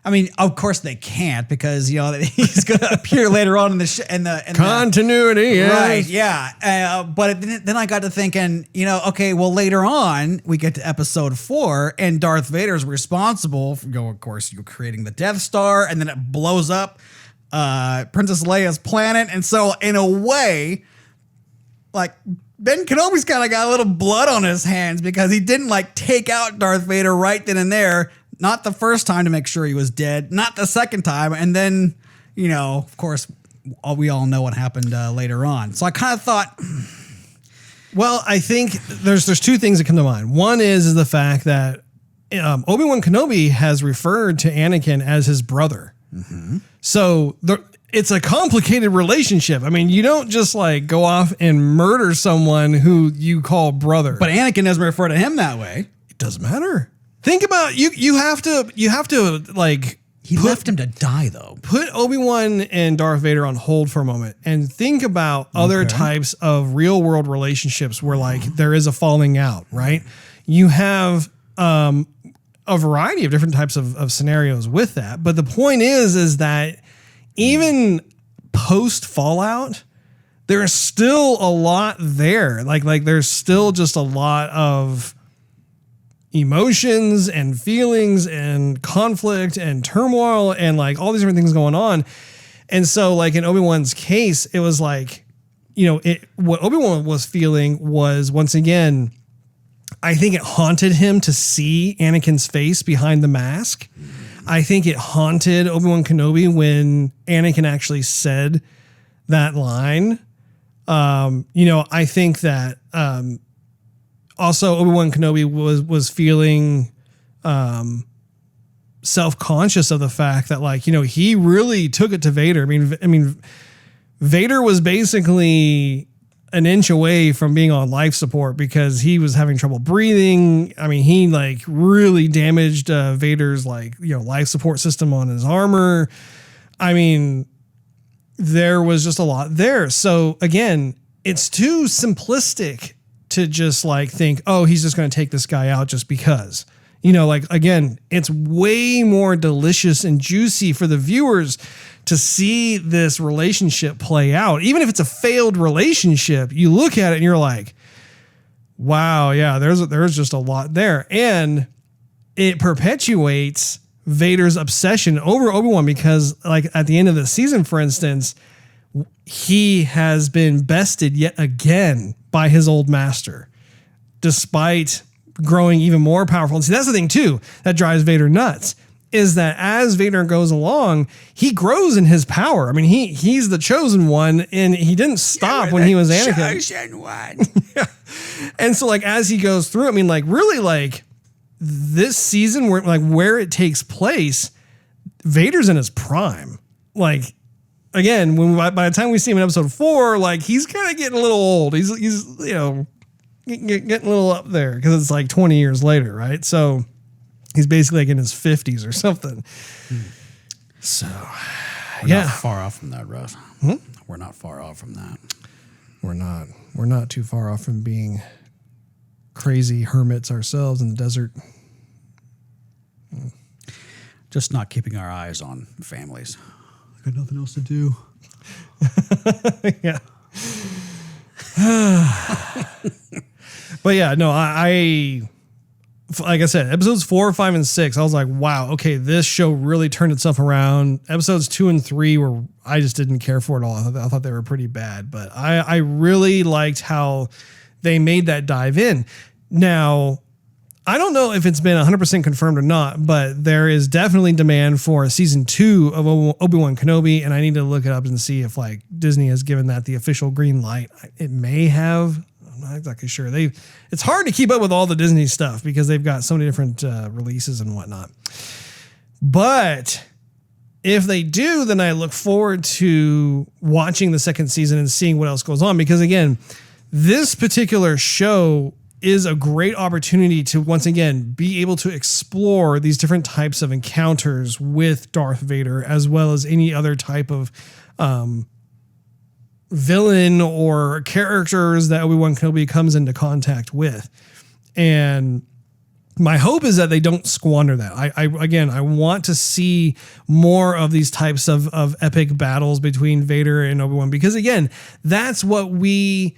Speaker 2: I mean, of course they can't because, you know, he's going to appear later on in the
Speaker 1: continuity. Yes.
Speaker 2: Right. Yeah. But then I got to thinking, you know, okay, well, later on we get to episode 4 and Darth Vader's responsible for, of course, you're creating the Death Star, and then it blows up Princess Leia's planet. And so in a way, like, Ben Kenobi's kind of got a little blood on his hands because he didn't like take out Darth Vader right then and there. Not the first time to make sure he was dead, not the second time. And then, you know, of course, we all know what happened later on. So I kind of thought,
Speaker 1: well, I think there's two things that come to mind. One is the fact that Obi-Wan Kenobi has referred to Anakin as his brother. So it's a complicated relationship. I mean, you don't just like go off and murder someone who you call brother.
Speaker 2: But Anakin doesn't refer to him that way.
Speaker 1: It doesn't matter. Think about you have to like
Speaker 2: he left him to die though.
Speaker 1: Put Obi-Wan and Darth Vader on hold for a moment and think about other types of real world relationships where like there is a falling out, right? You have a variety of different types of scenarios with that. But the point is that even post Fallout, there's still a lot there. Like there's still just a lot of emotions and feelings and conflict and turmoil and like all these different things going on. And so like in Obi-Wan's case, it was like, you know, what Obi-Wan was feeling was, once again, I think it haunted him to see Anakin's face behind the mask. I think it haunted Obi-Wan Kenobi when Anakin actually said that line. You know, I think that, also, Obi-Wan Kenobi was feeling self-conscious of the fact that, like, you know, he really took it to Vader. I mean, Vader was basically an inch away from being on life support because he was having trouble breathing. I mean, he like really damaged Vader's like, you know, life support system on his armor. I mean, there was just a lot there. So again, it's too simplistic to just like think, oh, he's just going to take this guy out just because, you know, like, again, it's way more delicious and juicy for the viewers to see this relationship play out. Even if it's a failed relationship, you look at it and you're like, wow, yeah, there's just a lot there. And it perpetuates Vader's obsession over Obi-Wan because like at the end of the season, for instance, he has been bested yet again by his old master, despite growing even more powerful. And see, that's the thing too, that drives Vader nuts, is that as Vader goes along, he grows in his power. I mean, he's the chosen one, and he didn't stop when he was Anakin.
Speaker 2: Chosen one.
Speaker 1: Yeah. And so like, as he goes through, I mean, like really like this season where it takes place, Vader's in his prime. Like, again, by the time we see him in episode 4, like he's kind of getting a little old. He's you know, getting a little up there because it's like 20 years later, right? So he's basically like in his 50s or something. So
Speaker 2: we're not far off from that, Russ. We're not far off from that.
Speaker 1: We're not too far off from being crazy hermits ourselves in the desert.
Speaker 2: Just not keeping our eyes on families. Got nothing else to do.
Speaker 1: Yeah. But yeah, no, I like I said, episodes 4, 5, and 6, I was like, wow, okay, this show really turned itself around. Episodes 2 and 3 were, I just didn't care for it all. I thought they were pretty bad, but I really liked how they made that dive in. Now, I don't know if it's been 100% confirmed or not, but there is definitely demand for a season 2 of Obi-Wan Kenobi, and I need to look it up and see if like Disney has given that the official green light. It may have. I'm not exactly sure. It's hard to keep up with all the Disney stuff because they've got so many different releases and whatnot. But if they do, then I look forward to watching the second season and seeing what else goes on. Because again, this particular show is a great opportunity to once again be able to explore these different types of encounters with Darth Vader, as well as any other type of villain or characters that Obi-Wan Kenobi comes into contact with. And my hope is that they don't squander that. I want to see more of these types of epic battles between Vader and Obi-Wan, because again, that's what we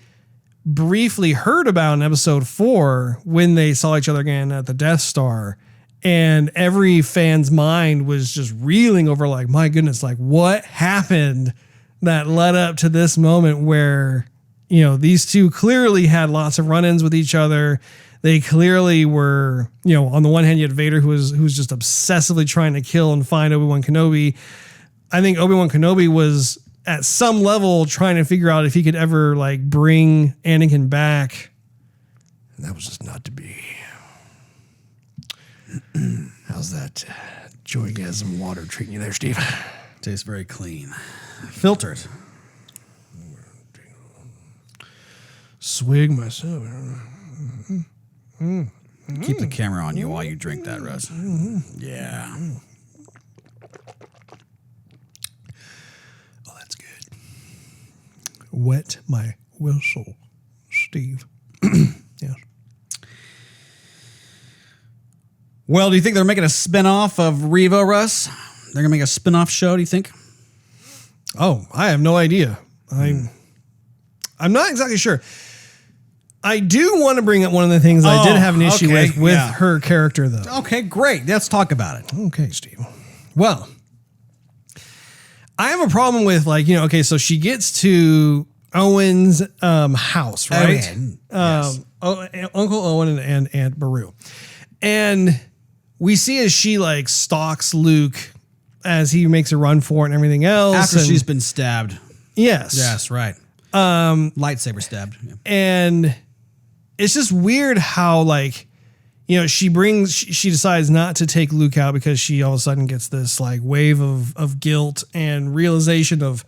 Speaker 1: briefly heard about in episode 4 when they saw each other again at the Death Star, and every fan's mind was just reeling over like, my goodness, like what happened that led up to this moment where, you know, these two clearly had lots of run-ins with each other. They clearly were, you know, on the one hand, you had Vader who was just obsessively trying to kill and find Obi-Wan Kenobi. I think Obi-Wan Kenobi was at some level trying to figure out if he could ever like bring Anakin back. And that was just not to be. How's that Joygasm water treating you there, Steve?
Speaker 2: Tastes very clean. Filtered.
Speaker 1: Swig myself.
Speaker 2: Keep the camera on you while you drink that, Russ. Yeah.
Speaker 1: Oh, that's good. Wet my whistle, Steve. Yes.
Speaker 2: Well, do you think they're making a spinoff of Reva, Russ? They're going to make a spinoff show, do you think?
Speaker 1: Oh, I have no idea. I'm not exactly sure. I do want to bring up one of the things I did have an issue with her character, though.
Speaker 2: Okay, great. Let's talk about it.
Speaker 1: Okay, Steve. Well, I have a problem with, like, you know, okay, so she gets to Owen's house, right?
Speaker 2: Yes.
Speaker 1: Uncle Owen and Aunt Beru. And we see as she, like, stalks Luke as he makes a run for it and everything else.
Speaker 2: After she's been stabbed.
Speaker 1: Yes.
Speaker 2: Yes, right. Lightsaber stabbed. Yeah.
Speaker 1: And it's just weird how, like, you know, she decides not to take Luke out because she all of a sudden gets this like wave of guilt and realization of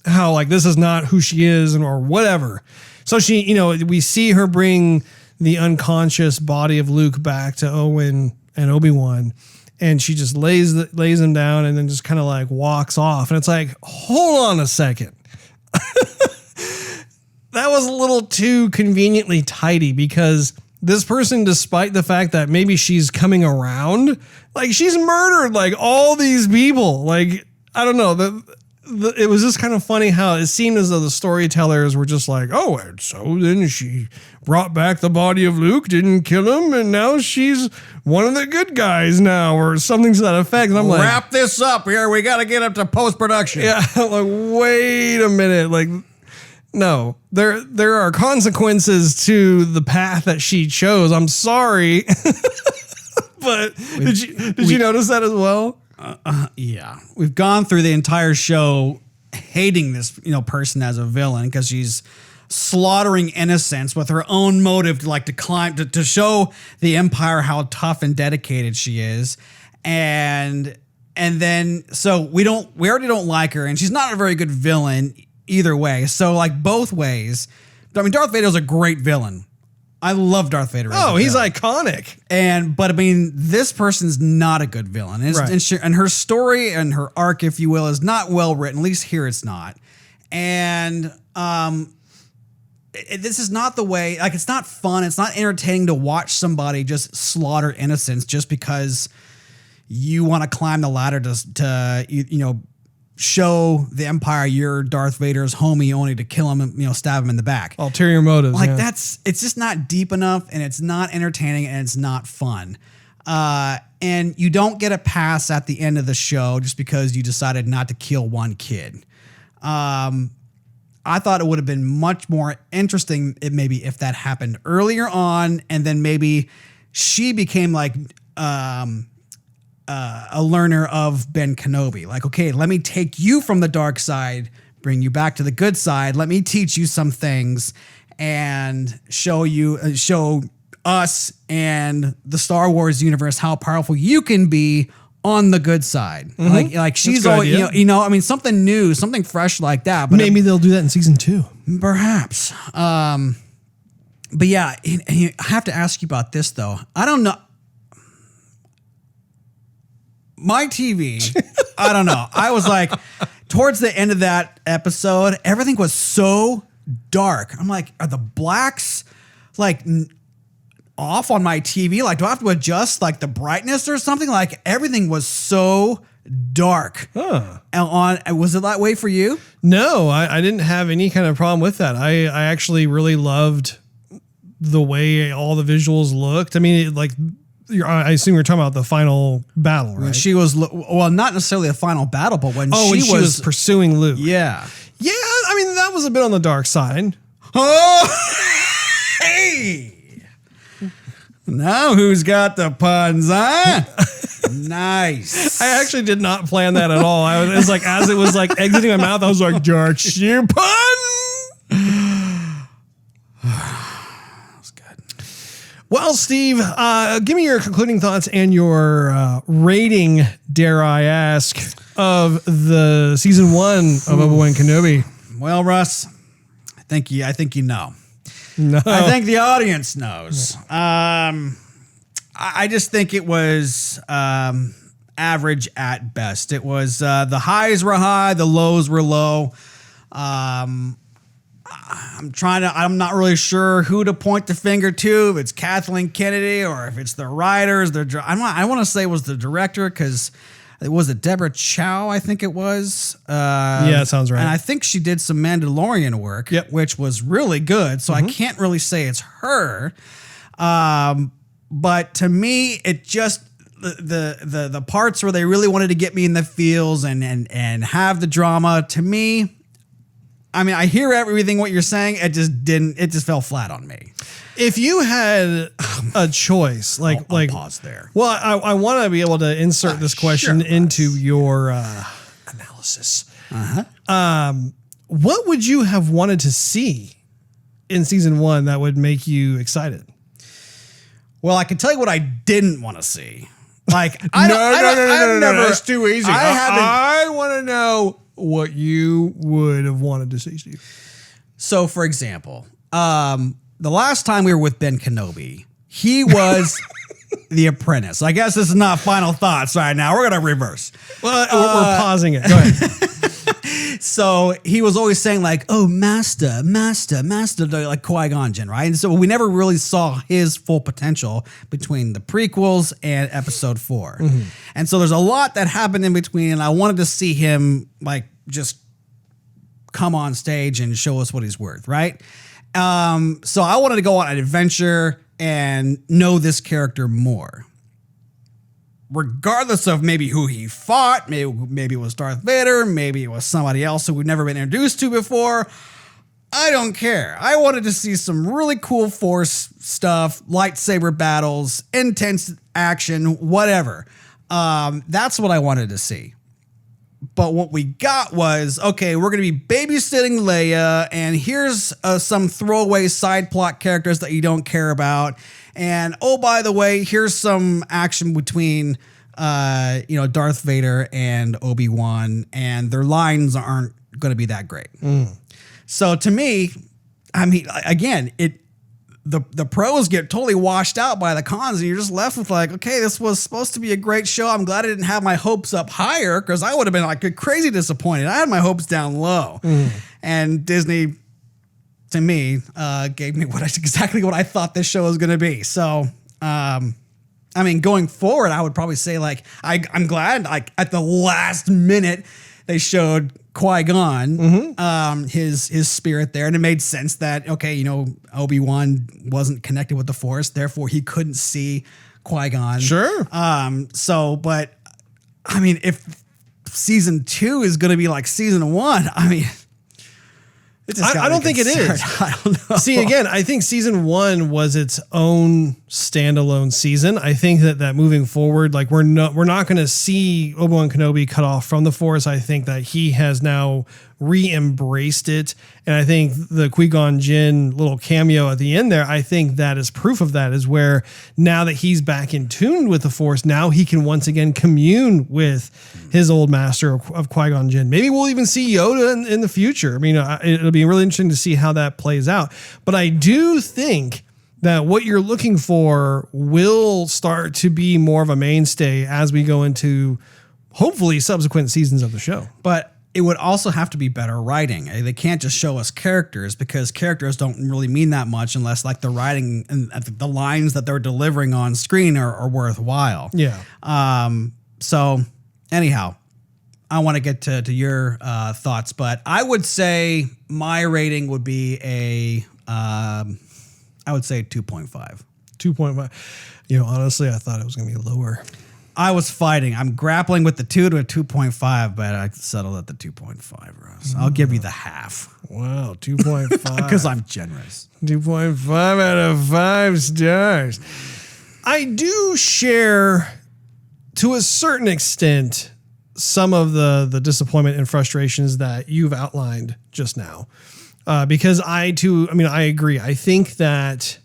Speaker 1: how like this is not who she is and or whatever. So she, you know, we see her bring the unconscious body of Luke back to Owen and Obi-Wan, and she just lays him down and then just kind of like walks off. And it's like, hold on a second. That was a little too conveniently tidy, because this person, despite the fact that maybe she's coming around, like she's murdered like all these people. Like, I don't know. It was just kind of funny how it seemed as though the storytellers were just like, oh, and so then she brought back the body of Luke, didn't kill him, and now she's one of the good guys now, or something to that effect. And I'm like,
Speaker 2: wrap this up here. We got to get up to post-production.
Speaker 1: Yeah, like, wait a minute. Like, no, there are consequences to the path that she chose. I'm sorry. But did you notice that as well?
Speaker 2: Yeah. We've gone through the entire show hating this, you know, person as a villain because she's slaughtering innocents with her own motive to like to climb to show the Empire how tough and dedicated she is. And then so we already don't like her, and she's not a very good villain either way. So like both ways. I mean, Darth Vader's a great villain. I love Darth Vader.
Speaker 1: Oh, he's iconic.
Speaker 2: But I mean, this person's not a good villain. And her story and her arc, if you will, is not well written. At least here it's not. And this is not the way, like, it's not fun. It's not entertaining to watch somebody just slaughter innocents just because you want to climb the ladder to you know, show the Empire you're Darth Vader's homie only to kill him and, you know, stab him in the back.
Speaker 1: Ulterior motives.
Speaker 2: Like, it's just not deep enough, and it's not entertaining, and it's not fun. And you don't get a pass at the end of the show just because you decided not to kill one kid. I thought it would have been much more interesting maybe if that happened earlier on, and then maybe she became like a learner of Ben Kenobi. Like, okay, let me take you from the dark side, bring you back to the good side. Let me teach you some things and show us and the Star Wars universe how powerful you can be on the good side. Like she's
Speaker 1: good
Speaker 2: always,
Speaker 1: idea.
Speaker 2: I mean, something new, something fresh like that. But
Speaker 1: Maybe they'll do that in season 2.
Speaker 2: perhaps. But yeah, I have to ask you about this though. I don't know. My TV, I don't know. I was like, towards the end of that episode, everything was so dark. I'm like, are the blacks like off on my TV? Like, do I have to adjust like the brightness or something? Like, everything was so dark. Was it that way for you?
Speaker 1: No, I didn't have any kind of problem with that. I actually really loved the way all the visuals looked. I mean, I assume you're talking about the final battle, right?
Speaker 2: When she was, not necessarily a final battle, but when
Speaker 1: when she was pursuing Luke.
Speaker 2: Yeah.
Speaker 1: Yeah, I mean, that was a bit on the dark side.
Speaker 2: Oh, hey. Now who's got the puns, huh? Nice.
Speaker 1: I actually did not plan that at all. It was like, as it was like exiting my mouth, I was like, George, you pun. Well, Steve, give me your concluding thoughts and your rating, dare I ask, of the season 1 of Obi-Wan Kenobi.
Speaker 2: Well, Russ, I think you know.
Speaker 1: No.
Speaker 2: I think the audience knows. I just think it was average at best. It was the highs were high, the lows were low. I'm not really sure who to point the finger to, if it's Kathleen Kennedy or if it's the writers. I want to say it was the director, because it was Deborah Chow, I think it was.
Speaker 1: Yeah, it sounds right.
Speaker 2: And I think she did some Mandalorian work, which was really good. So I can't really say it's her. But to me, it just the parts where they really wanted to get me in the feels and have the drama, to me, I mean, I hear everything what you're saying. It just fell flat on me.
Speaker 1: If you had a choice,
Speaker 2: I'll pause there.
Speaker 1: Well, I want to be able to insert this question into your analysis. What would you have wanted to see in season 1 that would make you excited?
Speaker 2: Well, I can tell you what I didn't want to see. Like,
Speaker 1: No, that's too easy. I want to know what you would have wanted to see, Steve.
Speaker 2: So, for example, the last time we were with Ben Kenobi, he was the apprentice. I guess this is not final thoughts right now. We're going to reverse.
Speaker 1: Well, we're pausing it. Go ahead.
Speaker 2: So he was always saying like, oh, master, like Qui-Gon Jinn, right? And so we never really saw his full potential between the prequels and episode 4. Mm-hmm. And so there's a lot that happened in between, and I wanted to see him like just come on stage and show us what he's worth, right? So I wanted to go on an adventure and know this character more. Regardless of maybe who he fought, maybe it was Darth Vader, maybe it was somebody else who we've never been introduced to before. I don't care. I wanted to see some really cool Force stuff, lightsaber battles, intense action, whatever. That's what I wanted to see. But what we got was, okay, we're going to be babysitting Leia, and here's some throwaway side plot characters that you don't care about. And, oh, by the way, here's some action between, Darth Vader and Obi-Wan, and their lines aren't going to be that great. So to me, I mean, again, the pros get totally washed out by the cons, and you're just left with like, okay, this was supposed to be a great show. I'm glad I didn't have my hopes up higher, because I would have been like crazy disappointed. I had my hopes down low, and Disney, to me, gave me exactly what I thought this show was going to be. So, I mean, going forward, I would probably say like, I'm glad like at the last minute they showed Qui-Gon, his spirit there. And it made sense that, okay, Obi-Wan wasn't connected with the Force, therefore he couldn't see Qui-Gon.
Speaker 1: Sure.
Speaker 2: But I mean, if season 2 is going to be like season 1, I mean,
Speaker 1: I don't think it is.
Speaker 2: I don't know.
Speaker 1: See, again, I think season 1 was its own standalone season. I think that moving forward, like we're not going to see Obi-Wan Kenobi cut off from the Force. I think that he has now re-embraced it. And I think the Qui-Gon Jinn little cameo at the end there, I think that is proof of that, is where now that he's back in tune with the Force, now he can once again commune with his old master of Qui-Gon Jinn. Maybe we'll even see Yoda in the future. I mean, it'll be really interesting to see how that plays out. But I do think that what you're looking for will start to be more of a mainstay as we go into hopefully subsequent seasons of the show.
Speaker 2: But it would also have to be better writing. They can't just show us characters, because characters don't really mean that much unless like the writing and the lines that they're delivering on screen are worthwhile.
Speaker 1: Yeah.
Speaker 2: So anyhow, I want to get to your thoughts, but I would say my rating would be I would say 2.5.
Speaker 1: 2.5. You know, honestly, I thought it was going to be lower.
Speaker 2: I was fighting. I'm grappling with the 2 to a 2.5, but I settled at the 2.5, Russ. I'll give you the half.
Speaker 1: Wow, 2.5.
Speaker 2: Because I'm generous.
Speaker 1: 2.5 out of 5 stars. I do share, to a certain extent, some of the disappointment and frustrations that you've outlined just now. Because I agree. I think that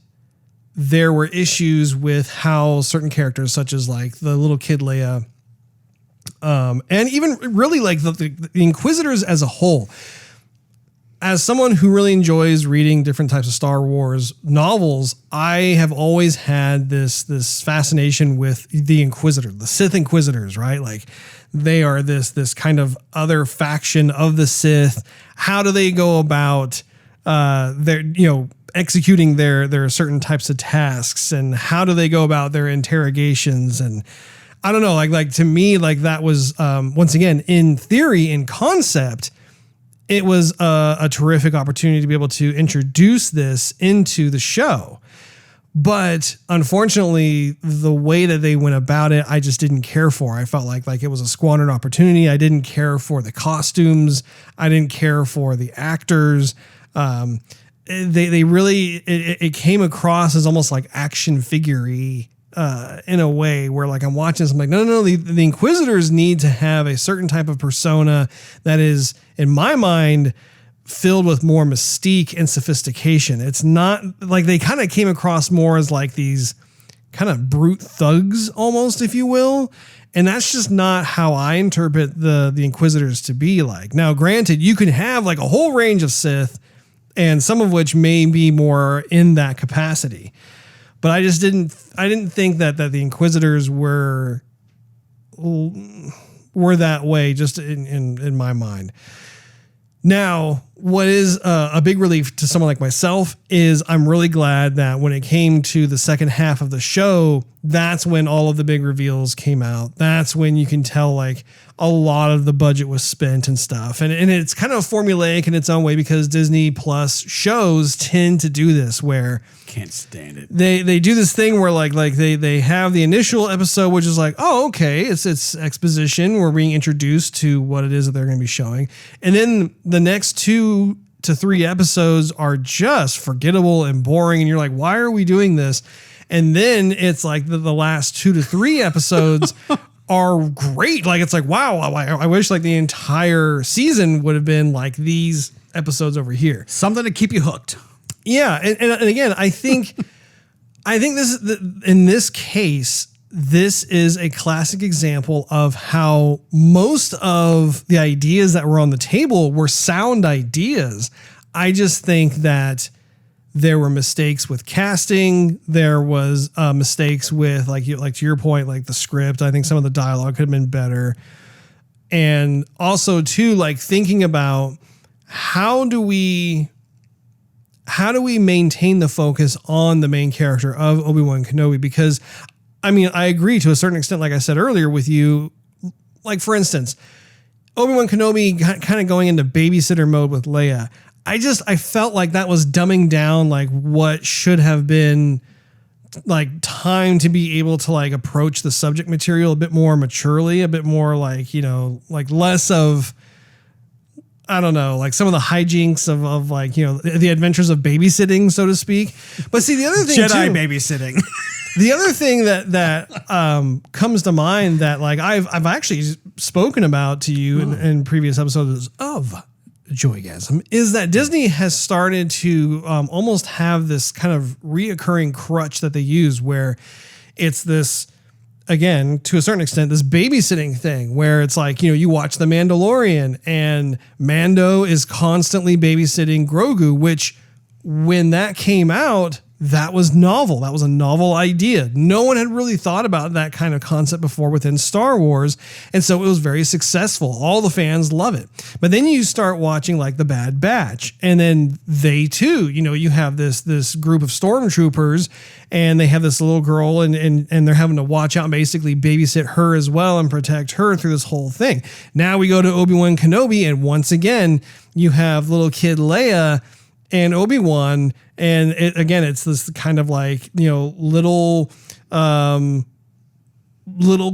Speaker 1: there were issues with how certain characters, such as like the little kid Leia, and even really like the Inquisitors as a whole. As someone who really enjoys reading different types of Star Wars novels, I have always had this fascination with the Inquisitor, the Sith Inquisitors, right? Like they are this kind of other faction of the Sith. How do they go about executing their certain types of tasks, and how do they go about their interrogations? And I don't know, like to me, like that was once again, in theory, in concept, it was a terrific opportunity to be able to introduce this into the show. But unfortunately, the way that they went about it, I just didn't care for. I felt like it was a squandered opportunity. I didn't care for the costumes. I didn't care for the actors. They really, it came across as almost like action figure-y in a way where like I'm watching this, I'm like, no, the Inquisitors need to have a certain type of persona that is, in my mind, filled with more mystique and sophistication. It's not like they kind of came across more as like these kind of brute thugs almost, if you will. And that's just not how I interpret the Inquisitors to be like. Now, granted, you can have like a whole range of Sith, and some of which may be more in that capacity. But I didn't think that the Inquisitors were that way, just in my mind. Now, what is a big relief to someone like myself is I'm really glad that when it came to the second half of the show, that's when all of the big reveals came out. That's when you can tell like a lot of the budget was spent and stuff. And it's kind of formulaic in its own way, because Disney Plus shows tend to do this where
Speaker 2: can't stand it.
Speaker 1: They do this thing where like they have the initial episode, which is like, oh, okay, it's exposition. We're being introduced to what it is that they're going to be showing. And then the next 2 to 3 episodes are just forgettable and boring. And you're like, why are we doing this? And then it's like the last 2 to 3 episodes are great. Like, it's like, wow, I wish like the entire season would have been like these episodes over here.
Speaker 2: Something to keep you hooked.
Speaker 1: Yeah. And again, I think this in this case, this is a classic example of how most of the ideas that were on the table were sound ideas. I just think that there were mistakes with casting. There was mistakes with like to your point, like the script. I think some of the dialogue could have been better. And also too, like thinking about how do we maintain the focus on the main character of Obi-Wan Kenobi? Because I mean, I agree to a certain extent, like I said earlier with you, like for instance, Obi-Wan Kenobi kind of going into babysitter mode with Leia. I felt like that was dumbing down like what should have been like time to be able to like approach the subject material a bit more maturely, a bit more like, you know, like less of I don't know, like some of the hijinks of like, you know, the adventures of babysitting, so to speak. But see, the other thing
Speaker 2: Jedi
Speaker 1: too,
Speaker 2: babysitting.
Speaker 1: the other thing that comes to mind that like I've actually spoken about to you in previous episodes of Joygasm is that Disney has started to almost have this kind of reoccurring crutch that they use where it's this, again, to a certain extent, this babysitting thing where it's like, you know, you watch The Mandalorian and Mando is constantly babysitting Grogu, which when that came out, that was novel. That was a novel idea. No one had really thought about that kind of concept before within Star Wars. And so it was very successful. All the fans love it. But then you start watching like The Bad Batch, and then they too, you know, you have this group of stormtroopers and they have this little girl and they're having to watch out and basically babysit her as well and protect her through this whole thing. Now we go to Obi-Wan Kenobi, and once again, you have little kid Leia and Obi-Wan, and it's this kind of like, you know, little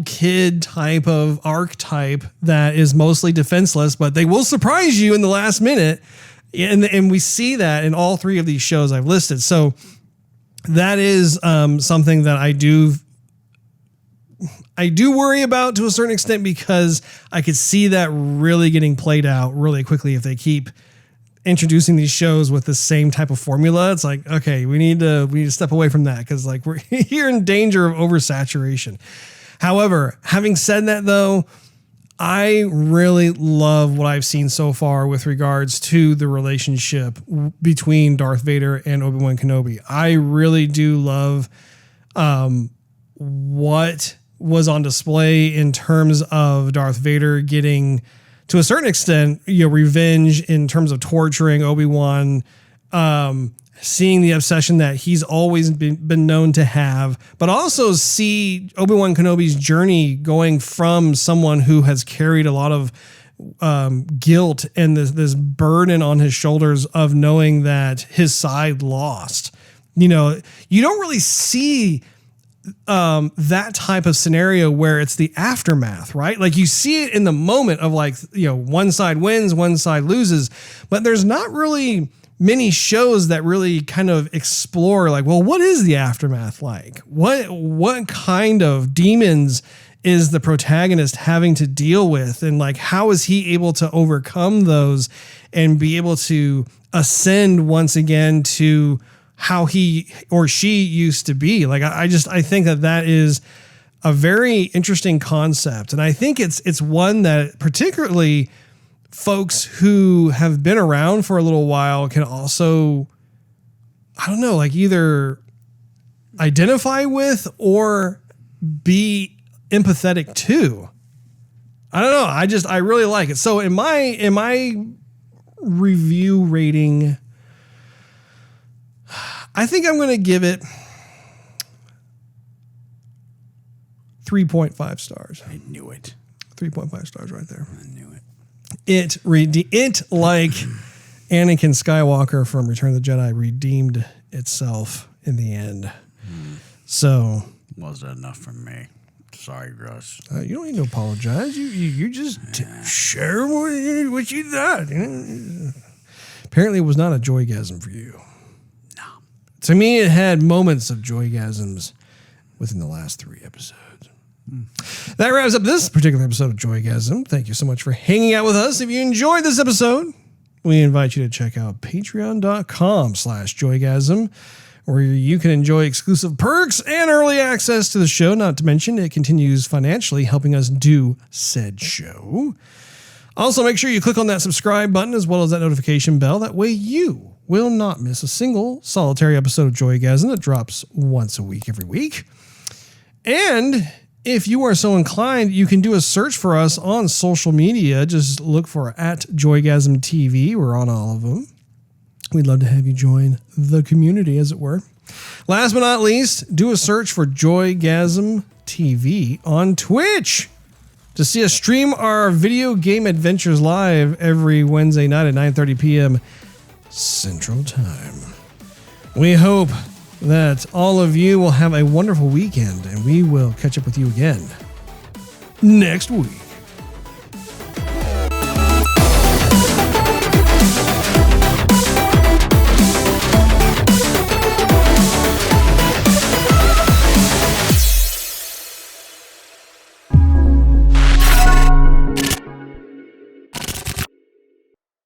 Speaker 1: kid type of archetype that is mostly defenseless, but they will surprise you in the last minute. And we see that in all three of these shows I've listed. So that is something that I do worry about to a certain extent, because I could see that really getting played out really quickly if they keep introducing these shows with the same type of formula. It's like, okay, we need to step away from that, because like you're in danger of oversaturation. However, having said that though, I really love what I've seen so far with regards to the relationship between Darth Vader and Obi-Wan Kenobi. I really do love what was on display in terms of Darth Vader getting, to a certain extent, you know, revenge in terms of torturing Obi-Wan, seeing the obsession that he's always been known to have, but also see Obi-Wan Kenobi's journey going from someone who has carried a lot of guilt and this burden on his shoulders of knowing that his side lost. You know, you don't really see that type of scenario where it's the aftermath, right? Like you see it in the moment of like, you know, one side wins, one side loses, but there's not really many shows that really kind of explore like, well, what is the aftermath like? What kind of demons is the protagonist having to deal with? And like, how is he able to overcome those and be able to ascend once again to how he or she used to be? Like, I think that is a very interesting concept. And I think it's one that particularly folks who have been around for a little while can also, I don't know, like either identify with or be empathetic to. I don't know. I really like it. So in my review rating, I think I'm going to give it 3.5 stars.
Speaker 2: I knew it.
Speaker 1: 3.5 stars right there.
Speaker 2: I knew it.
Speaker 1: It like Anakin Skywalker from Return of the Jedi redeemed itself in the end. So
Speaker 2: wasn't enough for me. Sorry, Russ.
Speaker 1: You don't need to apologize. You just share what you thought. Apparently, it was not a joygasm for you.
Speaker 2: No.
Speaker 1: To me, it had moments of joygasms within the last 3 episodes. That wraps up this particular episode of Joygasm. Thank you so much for hanging out with us. If you enjoyed this episode, we invite you to check out patreon.com/Joygasm, where you can enjoy exclusive perks and early access to the show. Not to mention, it continues financially helping us do said show. Also, make sure you click on that subscribe button as well as that notification bell. That way you will not miss a single solitary episode of Joygasm that drops once a week every week. And if you are so inclined, you can do a search for us on social media. Just look for @Joygasm TV. We're on all of them. We'd love to have you join the community, as it were. Last but not least, do a search for Joygasm TV on Twitch to see us stream our video game adventures live every Wednesday night at 9:30 p.m. Central Time. We hope that all of you will have a wonderful weekend, and we will catch up with you again next week.